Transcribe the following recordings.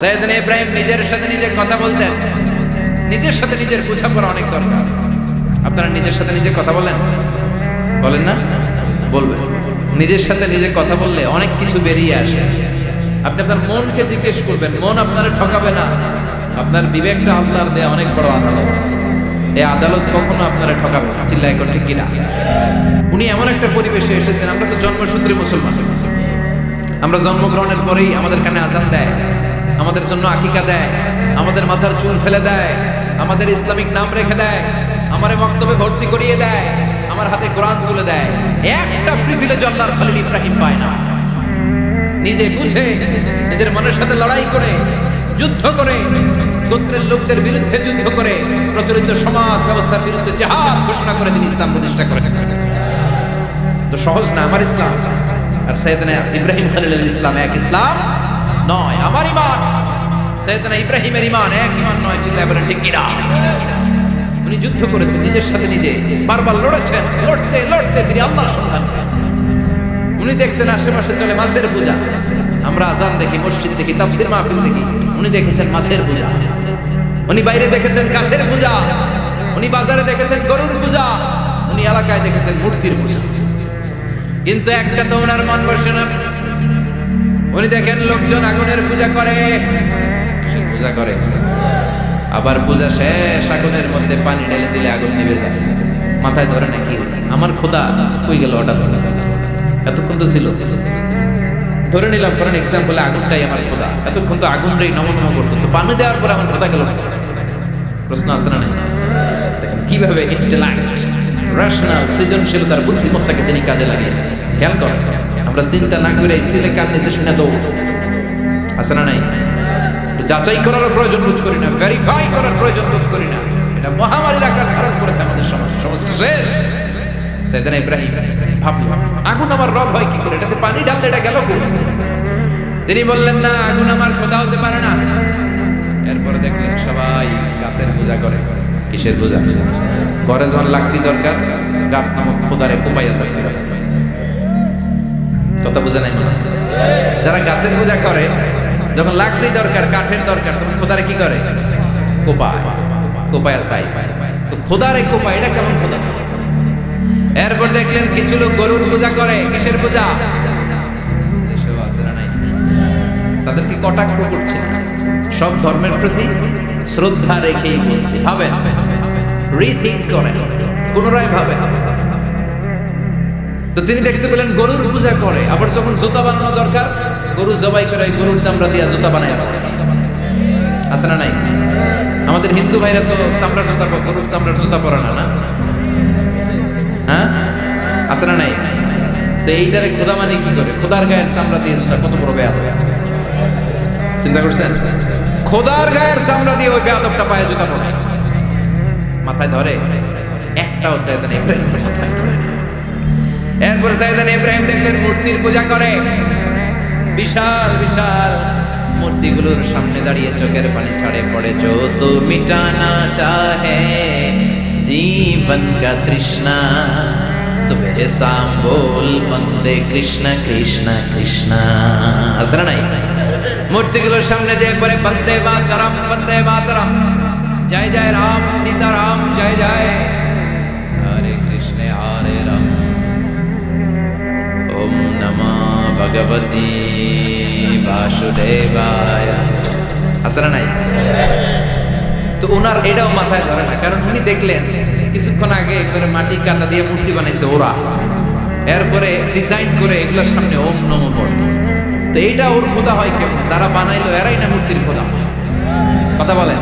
সাইয়েদনা ইব্রাহিম নিজের সাথে নিজে কথা বলতেন। নিজের সাথে নিজের বোঝাপড়া অনেক দরকার। আপনারা নিজের সাথে নিজে কথা বলেন? বলেন না? বলবেন। নিজের সাথে নিজে কথা বললে অনেক কিছু বেরিয়ে আসে। আপনি আপনার মনকে জিজ্ঞেস করবেন, মন আপনারে ঠকাবে না। আপনার বিবেকটা আল্লাহর দেয়া অনেক বড় আদালত। এই আদালত কখনো আপনারে ঠকাবে না। চিল্লায় এখন ঠিক কিনা? উনি এমন একটা পরিবেশে এসেছেন, আমরা তো জন্মসূত্রে মুসলমান। আমরা জন্মগ্রহণের পরেই আমাদের কানে আযান দেয়, আমাদের জন্য আকিকা দেয়, আমাদের মাথার চুল ফেলে দেয়, আমাদের ইসলামিক নাম রেখে দেয়, আমারে মক্তবে ভর্তি করিয়ে দেয়, আমার হাতে কোরআন তুলে দেয়। একটা প্রিভিলেজ আল্লাহর খলিল ইব্রাহিম পায় না। নিজে বুঝে নিজের মনের সাথে লড়াই করে, যুদ্ধ করে, গোত্রের লোকদের বিরুদ্ধে যুদ্ধ করে, প্রচলিত সমাজ ব্যবস্থার বিরুদ্ধে জিহাদ ঘোষণা করে তিনি ইসলাম প্রতিষ্ঠা করেন। তো সহজ না আমার ইসলাম আর সাইয়েদনা ইব্রাহিম খলিলুল ইসলাম এক ইসলাম নয়। আমার ঈমান সাইয়েদনা ইব্রাহিমের ঈমান এক ঈমান নয়। চিল্লায় বলেন ঠিক কিনা? উনি যুদ্ধ করেছেন নিজের সাথে নিজে, বারবার লড়েছেন। লড়তে লড়তে তিনি আল্লাহর সন্ধান পেয়েছেন। উনি দেখতেন আশেপাশে চলে মাছের পূজা। আমরা আযান দেখি, মসজিদ দেখি, তাফসীর মাহফিল দেখি। উনি দেখেছেন মাছের পূজা। উনি বাইরে দেখেছেন গাছের পূজা। উনি বাজারে দেখেছেন গরুর পূজা। উনি এলাকায় দেখেছেন মূর্তির পূজা। কিন্তু একটা তো ওনার মন বসে না। উনি দেখেন লোকজন আগুনের পূজা করে, পূজা করে, আবার পূজা শেষ আগুনের মধ্যে পানি ঢেলে দিলে আগুন নিভে যায়। মাথায় ধরে নাকি আমার খোদা কই গেল? হঠাৎ এতক্ষণ তো ছিল। ধরে নিলাম ফর এক্সাম্পল আগুনটাই আমার খোদা। এতক্ষণ তো আগুনটাই নমনম করতো, তো পানি দেওয়ার পর আমার খোদা গেল। প্রশ্ন আছে না? দেখেন কিভাবে ইন্টেলেক্ট, রাশনাল, সৃজনশীলতার বুদ্ধিমত্তাকে তিনি কাজে লাগিয়েছেন। খেয়াল করেন, আমরা চিন্তা না করে সিলে কান নিচে শুনে দৌড়। আছে না নাই? যাচাই করার প্রয়োজন বোধ করি না, ভেরিফাই করার প্রয়োজন বোধ করি না। এটা মহামারীর আকার ধারণ করেছে আমাদের সমাজ। সমাজটা শেষ। সাইয়েদনা ইব্রাহিম ভাবলেন আগুন আমার রব হয় কি করে? এটাতে পানি ঢাললে এটা গেল কোন? তিনি বললেন না, আগুন আমার খোদা হতে পারে না। এরপরে দেখলেন সবাই গাছের পূজা করে। কিসের পূজা? ঘরে যখন লাকড়ি দরকার, গাছ নামক খোদারে কোপাইয়া চাষ করে। কথা বুঝে নাই? যারা গাছের পূজা করে, যখন লাকড়ি দরকার, কাঠের দরকার, তখন খোদারে কি করে? কোপায়, কোপায়া সাইজ। তো খোদারে কোপায়, এটা কেমন খোদা? এরপর দেখলেন কিছু লোক গরুর পূজা করে। কিসের পূজা? তাদেরকে কটাক্ষ করছে। সব ধর্মের প্রতি শ্রদ্ধা রেখেই বলছে ভাবেন, রিথিঙ্ক করেন, পুনরায় ভাবেন। তো তিনি দেখতে পেলেন গরুর পূজা করে। আবার যখন জুতা বানানো দরকার, গরু জবাই করে গরুর চামড়া দিয়ে জুতা বানায়। আছে না নাই? আমাদের হিন্দু ভাইরা তো চামড়ার জুতা, গরুর চামড়ার জুতা পরে না, না? হ্যাঁ, আছে না নাই? তো এইটারে খোদা মানে কি করে? খোদার গায়ের চামড়া দিয়ে জুতা, কত বড় বেয়াদব! চিন্তা করছেন? খোদার গায়ের চামড়া দিয়ে ওই বেয়াদবটা পায়ে জুতা পরে। মাথায় ধরে? একটাও সাইয়েদনা ইব্রাহিমের মাথায় ধরে না। এরপর সাইয়েদনা ইব্রাহিম দেখলেন মূর্তির পূজা করে। বিশাল বিশাল মূর্তিগুলোর সামনে দাঁড়িয়ে চোখের পানি ছাড়ে পড়ে। जो तो मिटाना चाहे जीवन का तृष्णा, सुबह शाम बोल बंदे कृष्ण कृष्ण कृष्ण। আছে না নাই? মূর্তিগুলোর সামনে যে পড়ে বন্দে মাতরম, বন্দে মাতরম, জয় জয় রাম সীতা রাম, জয় জয় হরে কৃষ্ণ হরে রাম, ওম নমঃ ভগবতে বাসুদেবায়। আছে না নাই? তো ওনার এটাও মাথায় ধরে না, কারণ উনি দেখলেন কিছুক্ষণ আগে একবারে মাটি কাটা দিয়ে মূর্তি বানাইছে ওরা। এরপরে ডিজাইন করে এগুলোর সামনে ওম নমঃ পড়ে। তো এইটা ওর খোদা হয় কেমন? যারা বানাইলো এরাই না মূর্তির খোদা। কথা বলেন,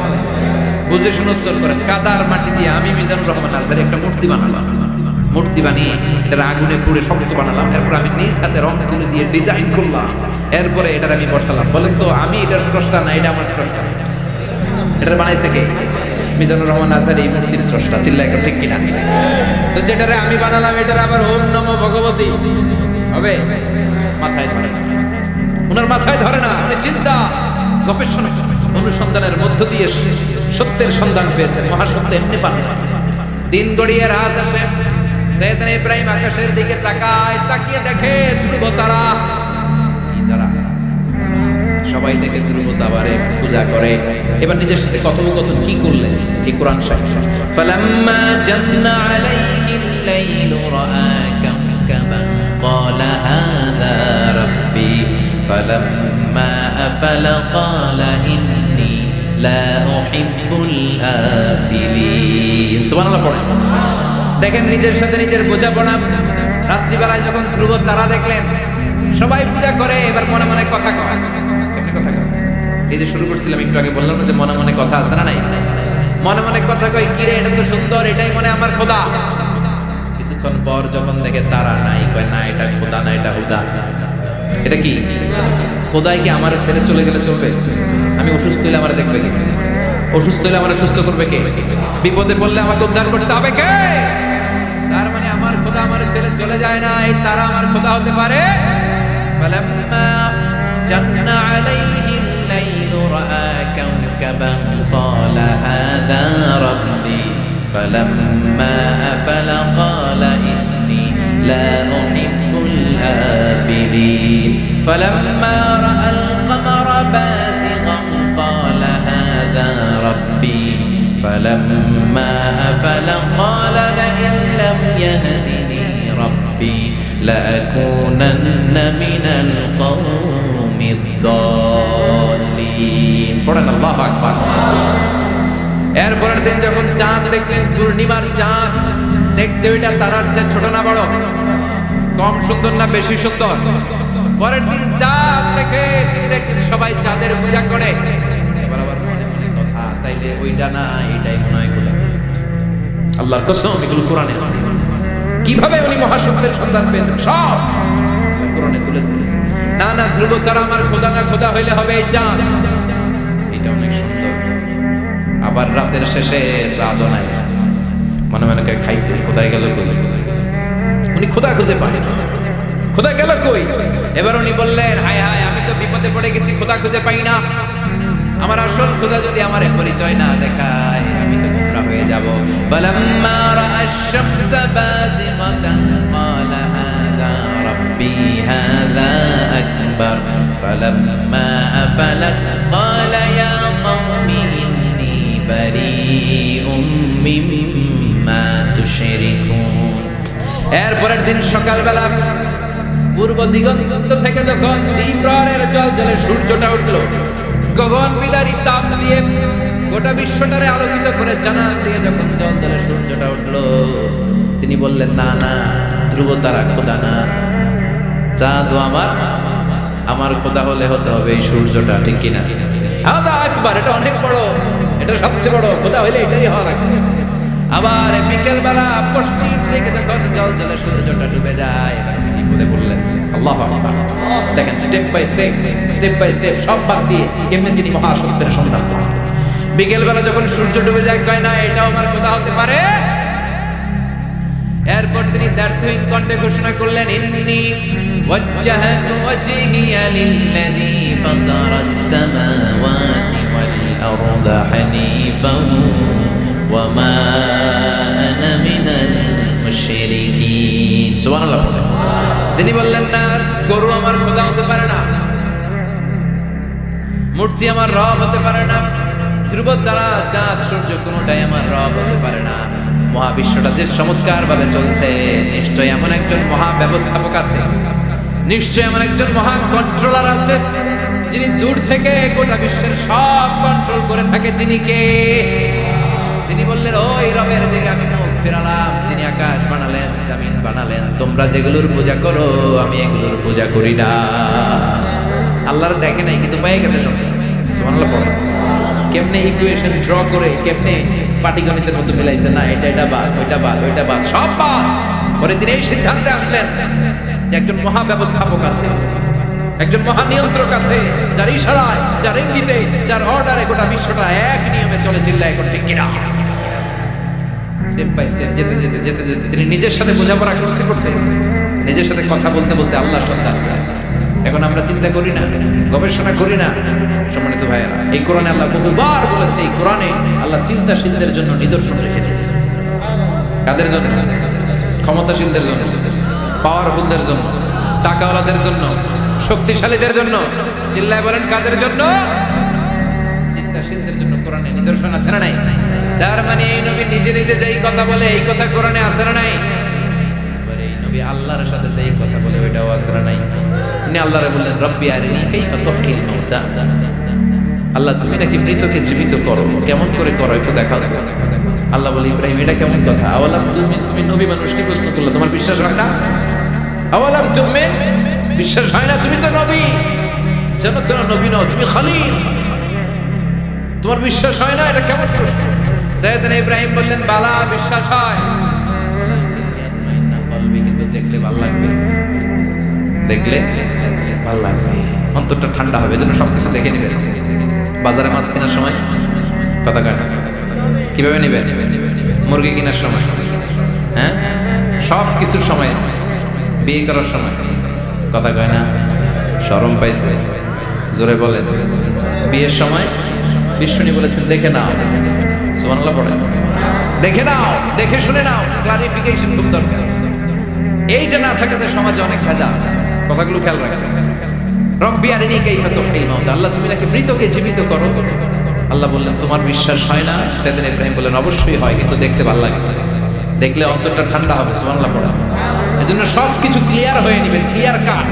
বুঝে শুনে উচ্চার করেন। কাদার মাটি দিয়ে আমি মিজানুর রহমান আজহারি একটা মূর্তি বানালাম। মূর্তি বানিয়ে এটার আগুনে পুড়ে শক্ত বানালাম। এরপর আমি নিজ হাতে রং তুলে দিয়ে ডিজাইন করলাম। এরপরে এটার আমি বসালাম। বলেন তো আমি এটার স্রষ্টা না এটা আমার স্রষ্টা? এটার বানাইছে কে? মিজানুর রহমান আজহারি এই মূর্তির স্রষ্টা। চিল্লায় ঠিক কিনা? তো যেটারে আমি বানালাম এটার আবার ওম নমঃ ভগবতী হবে? মাথায় ধরে না। ওনার মাথায় ধরে না। উনি চিন্তা, গবেষণা, অনুসন্ধানের মধ্য দিয়ে সত্যের সন্ধান পেয়েছেন। মহাসত্য এমনি পান না। দিন গড়িয়ে রাত আসে। সাইয়েদনা ইব্রাহিম আকাশের দিকে তাকায়, তাকিয়ে দেখে ধ্রুব তারা। সবাই দেখে ধ্রুব তাবারে পূজা করে। এবার নিজের সাথে কথোপকথন কি করলেন এই কোরআন সাহেব। ফালাম্মা জান্না আলাইহিল লাইলু রাআ কাওকাবান ক্বালা হাযা রাব্বি ফালাম্মা আফালা ক্বালা ইন্নী লা উহিব্বুল আফিলিন। সুবহানাল্লাহ পড়েন। দেখেন নিজের সাথে নিজের বোঝাপড়া। রাত্রিবেলায় যখন ধ্রুব তারা দেখলেন সবাই পূজা করে, এবার মনে মনে কথা কয়। কেমনে কথা কয়? এই যে শুরু করছিলাম একটু আগে, বললাম না যে মনে মনে কথা আছে না নাই? মনে মনে কথা কয়, কিরে এটা তো সুন্দর, এটাই মনে আমার খোদা। কিছুক্ষণ পর যখন দেখে তারা নাই, কয় না এটা খোদা না, এটা হুদা। এটা কি খোদাই? কি আমার ছেড়ে চলে গেলে চলবে? আমি অসুস্থ হলে আমার দেখবে কে? অসুস্থ হলে আমার সুস্থ করবে কে? বিপদে পড়লে আমাকে উদ্ধার করতে হবে কে? তার মানে আমার খোদা আমার ছেলে চলে যায় না, এই তারা আমার খোদা হতে পারে। ফালাম্মা জান্না আলাইহিল লাইলু রাআ কাওকাবান ক্বালা হাযা রাব্বি ফালাম্মা আফালা ক্বালা ইন্নী লা উহিব্বুল আফিলিন ফালাম্মা রাআল কমারা বাযিগান ক্বালা হাযা রাব্বি فلما أفل قال لئن لم يهدني ربي لأكونن من القوم الضالين পড়েন আল্লাহু আকবার। এরপরের দিন যখন চাঁদ দেখলেন, পূর্ণিমার চাঁদ, দেখতে ওইটা তারার চেয়ে ছোট না বড়? কম সুন্দর না বেশি সুন্দর? পরের দিন চাঁদ দেখে তিনি দেখলেন সবাই চাঁদের পূজা করে। এবার আবার তাইলে ওইটা না এটাই মনে হয় খোদা। আল্লাহর কসম এগুলো কোরআনে আছে। কিভাবে উনি মহাসত্যের সন্ধান পেয়েছেন সব কোরআনে তুলে ধরেছেন। না না ধ্রুব তারা আমার খোদা না, খোদা হইলে হবে এই চাঁদ। এটা অনেক সুন্দর। আবার রাতের শেষে চাঁদও নাই, মনে মনে করে খাইছে খোদাই গেল কই? উনি খোদা খুঁজে পায় না, খোদা গেল কই? এবার উনি বললেন হায় হায়, আমি তো বিপদে পড়ে গেছি, খোদা খুঁজে পাই না। আমার আসল খোদা যদি আমার পরিচয় না দেখায় আমি তো গোমরা হয়ে যাব। ফালাম্মা রাআশ শামসা বাযিগাতান ক্বালা হাযা রাব্বি হাযা আকবার ফালাম্মা আফালাত ক্বালা ইয়া কওমি ইন্নী বারীউম মিম্মা তুশরিকুন। এরপরের দিন সকালবেলা পূর্ব দিগন্ত থেকে যখন দ্বিপ্রহরের জ্বলজ্বলে সূর্যটা উঠলো, গগন বিদারী তাপ দিয়ে গোটা বিশ্বটারে আলোকিত করে জানান দিয়ে যখন জ্বলজ্বলে সূর্যটা উঠলো, তিনি বললেন না না ধ্রুব তারা খোদা না, চাঁদও আমার খোদা হলে হতে হবে এই সূর্যটা, ঠিক কিনা? হাদা আকবার, এটা অনেক বড়, এটা সবচেয়ে বড়, খোদা হইলে এটাই হওয়া লাগবে। আবার বিকেল বেলা পশ্চিম থেকে যখন জ্বলজ্বলে সূর্যটা ডুবে যায়, তিনি বলে বললেন আল্লাহু আকবার। দেখেন স্টেপ বাই স্টেপ সব বাদ দিয়ে কেমনে তিনি মহাসত্যের সন্ধান পান। বিকেল বেলা যখন সূর্য ডুবে যায়, কয় না এটাও আমার খোদা হতে পারে। এরপর তিনি দ্ব্যর্থহীন কণ্ঠে ঘোষণা করলেন ইন্নী ওয়াজ্জাহতু ওয়াজহিয়া লিল্লাযী ফাতারাস সামাওয়াতি ওয়াল আরদা হানিফান ওয়া মা আনা মিনাল মুশরিকিন। সুবহানাল্লাহ। তিনি বললেন না গরু আমার খোদা হতে পারে না, মূর্তি আমার রব হতে পারে না, ধ্রুব তারা চাঁদ সূর্য কোনোটাই আমার রব হতে পারে না। মহাবিশ্বটা যে চমৎকার ভাবে চলছে, নিশ্চয়ই এমন একজন মহা ব্যবস্থাপক আছে, নিশ্চয়ই এমন একজন মহা কন্ট্রোলার আছে যিনি দূর থেকে গোটা বিশ্বের সব কন্ট্রোল করে থাকে। তিনি কে? তিনি বললেন ওই রবের দিকে আমি মুখ ফেরালাম যিনি আকাশ বানালেন, জমিন বানালেন। তোমরা যেগুলোর পূজা করো আমি এগুলোর পূজা করি না। আল্লাহর দেখে নাই কিন্তু পেয়ে গেছে সব। সুবহানাল্লাহ পড়ে। কেমনে ইকুয়েশন ড্র করে কেমনে পাটিগণিতের মতো মিলাইছে, না এটা বাদ, ওইটা বাদ, ওইটা বাদ, সব বাদ। পরে তিনি এই সিদ্ধান্তে আসলেন যে একজন মহা ব্যবস্থাপক আছে, একজন মহা নিয়ন্ত্রক আছে, যার ইশারায়, যার ইঙ্গিতে, যার অর্ডারে গোটা বিশ্বটা এক নিয়মে চলে। চিল্লায় এখন ঠিক কিনা? স্টেপ বাই স্টেপ যেতে যেতে যেতে যেতে তিনি নিজের সাথে বোঝাপড়া করতে করতে, নিজের সাথে কথা বলতে বলতে আল্লাহর সন্ধান পেলেন। এখন আমরা চিন্তা করি না, গবেষণা করি না। সম্মানিত ভাইয়েরা, এই কোরআনে আল্লাহ বহুবার বলেছে, এই কোরআনে আল্লাহ চিন্তাশীলদের জন্য নিদর্শন রেখে দিয়েছে। কাদের জন্য? ক্ষমতাশীলদের জন্য, পাওয়ারফুলদের জন্য, টাকাওয়ালাদের জন্য, শক্তিশালীদের জন্য। চিল্লায় বলেন কাদের জন্য? চিন্তাশীলদের জন্য কোরআনে নিদর্শন আছে না নাই? তার মানে এই নবী নিজে নিজে যেই কথা বলে এই কথা কোরআনে আছে না নাই? এবারে এই নবী আল্লাহর সাথে যেই কথা বলে ওইটাও আছে না নাই? উনি আল্লাহরে বললেন রব্বি আরিনি কাইফা তুহয়িল মাউতা, আল্লাহ তুমি নাকি মৃতকে জীবিত করো, কেমন করে করো একটু দেখাও। আল্লাহ বলে ইব্রাহিম এটা কেমন কথা? আওয়ালাম তুমি নবী মানুষকে প্রশ্ন করলে তোমার বিশ্বাস হয় না? আওয়ালাম তুমিন, বিশ্বাস হয় না? তুমি তো নবী, জানো জানো নবী নও, তুমি খলিল, তোমার বিশ্বাস হয় না? এটা কেমন প্রশ্ন? সাইয়েদনা ইব্রাহিম বললেন বালা, বিশ্বাস হয়, কিন্তু দেখলে ভালো লাগবে, দেখলে ভালো লাগবে, অন্তরটা ঠান্ডা হবে, এজন্য সবকিছু দেখে নিবে। বাজারে মাছ কেনার সময় কথা কয় না, কিভাবে নিবে? মুরগি কেনার সময়, হ্যাঁ, সব কিছুর সময়, বিয়ে করার সময় কথা কয় না, শরম পাইছে, জোরে বলেন। বিয়ের সময় বিষ্ণু বলেছেন দেখে নাও, সুবহানাল্লাহ পড়েন, দেখে নাও, দেখে শুনে নাও, ক্লারিফিকেশন খুব দরকার। এইটা না থাকাতে সমাজে অনেক ভেজাল, কথাগুলো খেয়াল রাখবেন। রব্বি আরিনি কাইফা তুহয়িল মাউতা, আল্লাহ তুমি নাকি মৃতকে জীবিত করো। আল্লাহ বললেন তোমার বিশ্বাস হয় না? সাইয়েদনা ইব্রাহিম বললেন অবশ্যই হয়, কিন্তু দেখতে ভালো লাগে, দেখলে অন্তরটা ঠান্ডা হবে, সুবহানাল্লাহ পড়েন। এজন্য সব কিছু ক্লিয়ার হয়ে নেবেন, ক্লিয়ার কাট,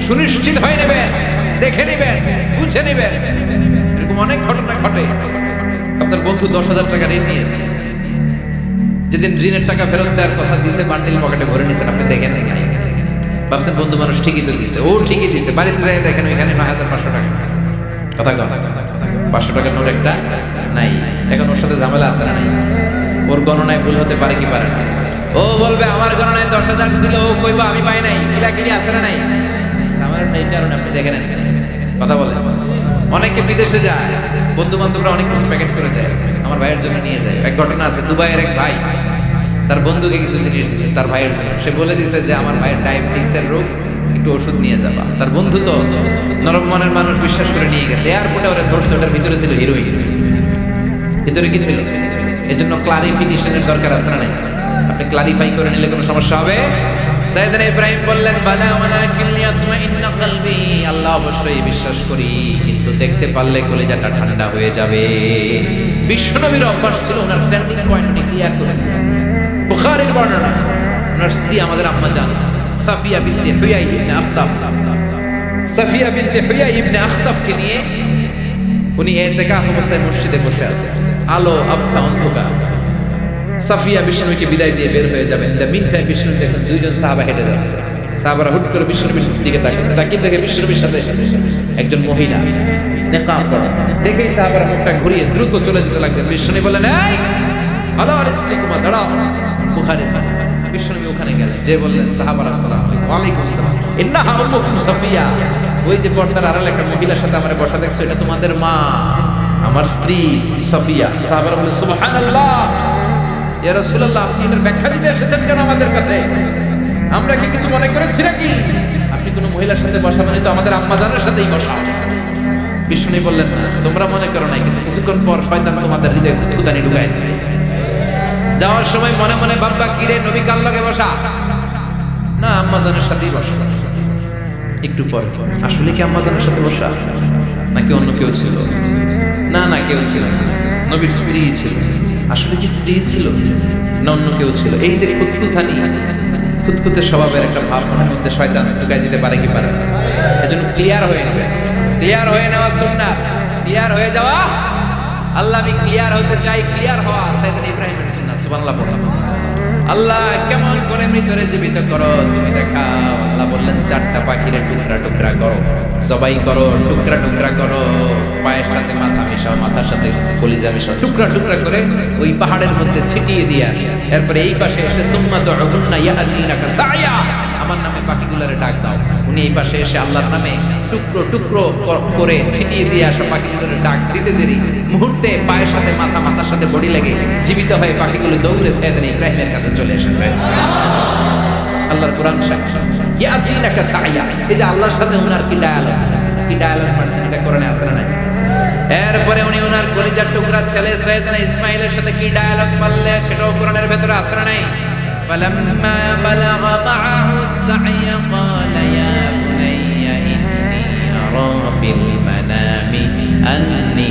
সুনিশ্চিত হয়ে নেবেন, দেখে নেবেন, বুঝে নেবেন। এরকম অনেক ঘটনা ঘটে। আপনার বন্ধু 10,000 টাকা ঋণ নিয়েছে, যেদিন ঋণের টাকা ফেরত দেওয়ার কথা দিয়েছে বান্ডিল পকেটে ভরে নিয়েছেন, আপনি দেখেন না, ভাবছেন বন্ধু মানুষ ঠিকই তো দিয়েছে, ও ঠিকই দিয়েছে, বাড়িতে যাই দেখেন ওইখানে 9,500 টাকা। কথা কথা 500 টাকার নোট একটা নাই, এখন ওর সাথে ঝামেলা আছে না নাই? ওর গণনায় ভুল হতে পারে কি পারে না? ও বলবে আমার গণনায় 10,000 ছিল, ও কইবা আমি পাই নাই, কিলাকিলি আছে না নাই? ঝামেলা এই কারণে আপনি দেখেন কথা বলেন। অনেকে বিদেশে যায়, বন্ধু বান্ধবরা অনেক কিছু প্যাকেট করে দেয়, আমার ভাইয়ের জন্য নিয়ে যায়। এক ঘটনা আছে, দুবাইয়ের এক ভাই তার বন্ধুকে কিছু জিনিস দিয়েছে তার ভাইয়ের জন্য। সে বলে দিয়েছে যে আমার ভাইয়ের ডায়াবেটিক্সের রোগ, একটু ওষুধ নিয়ে যাবা। তার বন্ধু তো নরম মনের মানুষ, বিশ্বাস করে নিয়ে গেছে। এয়ারপোর্টে ওরা ধরছে, ওটার ভিতরে ছিল হিরোইন। ভিতরে কি ছিল? এজন্য ক্লারিফিকেশনের দরকার আছে না নাই? আপনি ক্লারিফাই করে নিলে কোনো সমস্যা হবে? সাইয়েদনা ইব্রাহিম বললেন বালা ওয়ালাকিন লিয়াতমাইন্না কলবি, আল্লাহ অবশ্যই বিশ্বাস করি, কিন্তু দেখতে পারলে কলিজাটা ঠান্ডা হয়ে যাবে। বিশ্বনবীর অভ্যাস ছিল ওনার স্ট্যান্ডিং পয়েন্ট উনি ক্লিয়ার করে দিতেন। বুখারীর বর্ণনা, ওনার স্ত্রী আমাদের আম্মা জান সাফিয়া বিনতে হুয়াই ইবনে আখতাব, সাফিয়া বিনতে হুয়াই ইবনে আখতাবকে নিয়ে উনি ইতিকাফ অবস্থায় মসজিদে বসে আছেন, আলো আবছা অন্ধকার। সাফিয়া বিষ্ণুকে বিদায় দিয়ে বের হয়ে যাবেন। ইন দ্য মিন টাইম বিষ্ণু দেখেন দুইজন সাহাবা হেঁটে যাচ্ছে। সাহাবারা হুট করে বিষ্ণুর দিকে তাকিয়ে দেখে বিষ্ণুর সাথে একজন মহিলা নেকাব পরা। দেখেই সাহাবারা মুখটা ঘুরিয়ে দ্রুত চলে যেতে লাগলেন। বিষ্ণু বললেন এই আলা রিজলিকুমা, দাঁড়াও। বুখারীর বিষ্ণু ওখানে গেলেন, যে বললেন সাহাবারা আসসালামু আলাইকুম। ওয়া আলাইকুম আসসালাম। ইন্নাহা উম্মুকুম সাফিয়া, ওই যে পর্দার আড়ালে একটা মহিলার সাথে আমরা বসা দেখছো, এটা তোমাদের মা, আমার স্ত্রী সাফিয়া। সাহাবারা বললেন সুবহানাল্লাহ, ইয়া রাসূলুল্লাহ, আপনি এর ব্যাখ্যা দিতে এসেছেন কেন আমাদের কাছে? আমরা কি কিছু মনে করেছি নাকি? আপনি কোনো মহিলার সাথে বসা মানে তো আমাদের আম্মা জানের সাথেই বসা। বিষ্ণু বললেন না, তোমরা মনে করো নাই, কিন্তু কিছুক্ষণ পর শয়তান তোমাদের হৃদয়ে খুঁতখুঁতানি ঢুকায় দেবে। যাওয়ার সময় মনে মনে ভাববা কিরে নবী কার লগে বসা? না, আম্মা জানের সাথেই বসা। একটু পরে আসলে কি আম্মা জানের সাথে বসা নাকি অন্য কেউ ছিল? না না, কেউ ছিল, নবীর স্ত্রী ছিল। আসলে কি স্ত্রী ছিল না অন্য কেউ ছিল? এই যে খুঁতখুঁতানি, খুঁতখুঁতে স্বভাবের একটা ভাব মনের মধ্যে শয়তান ঢুকাই দিতে পারে কি পারে না? এজন্য ক্লিয়ার হয়ে নেবে, ক্লিয়ার হয়ে নেওয়া সুন্নাত, ক্লিয়ার হয়ে যাওয়া। আল্লাহ আমি ক্লিয়ার হতে চাই, ক্লিয়ার হওয়া সাইয়েদনা ইব্রাহিমের সুন্নাত। সুবহানাল্লাহ পড়লাম। আল্লাহ কেমন করে মৃতরে জীবিত করো তুমি দেখাও। আল্লাহ বললেন 4টা পাখিরে টুকরা টুকরা করো, জবাই করো, টুকরা টুকরা করো, পায়ের সাথে মাথা মিশাও, মাথার সাথে কলিজা মিশাও, টুকরা টুকরা করে ওই পাহাড়ের মধ্যে ছিটিয়ে দিয়া এরপরে এই পাশে এসে সুম্মা দুউনা ইয়াতিনাকা সায়া, আমার নামে পাখিগুলোরে ডাক দাও। উনি এই পাশে এসে আল্লাহর নামে টুকরো টুকরো করে ছিটিয়ে দিয়ে আসা পাখিগুলোরে ডাক দিতে দেরি মুহূর্তে পায়ের সাথে মাথা, মাথার সাথে বডি লেগে জীবিত হয়ে পাখিগুলো দৌড়ে সাইয়েদনা ইব্রাহিমের কাছে চলে এসেছে। আল্লাহর কোরআন সাক্ষী, ইয়াতিনাকা সায়া, এই যে আল্লাহর সাথে ওনার কি ডায়ালগ মারছেন, এটা কোরআনে আছে না নাই? এরপরে উনি ওনার কলিজার টুকরা ছেলে সাইয়েদনা ইসমাঈলের সাথে কি ডায়ালগ বললে সেটাও কোরআনের ভেতরে আছে না নাই? فلما بلغ معه السعي قال يا بني আরা ফিল মানামি আন্নী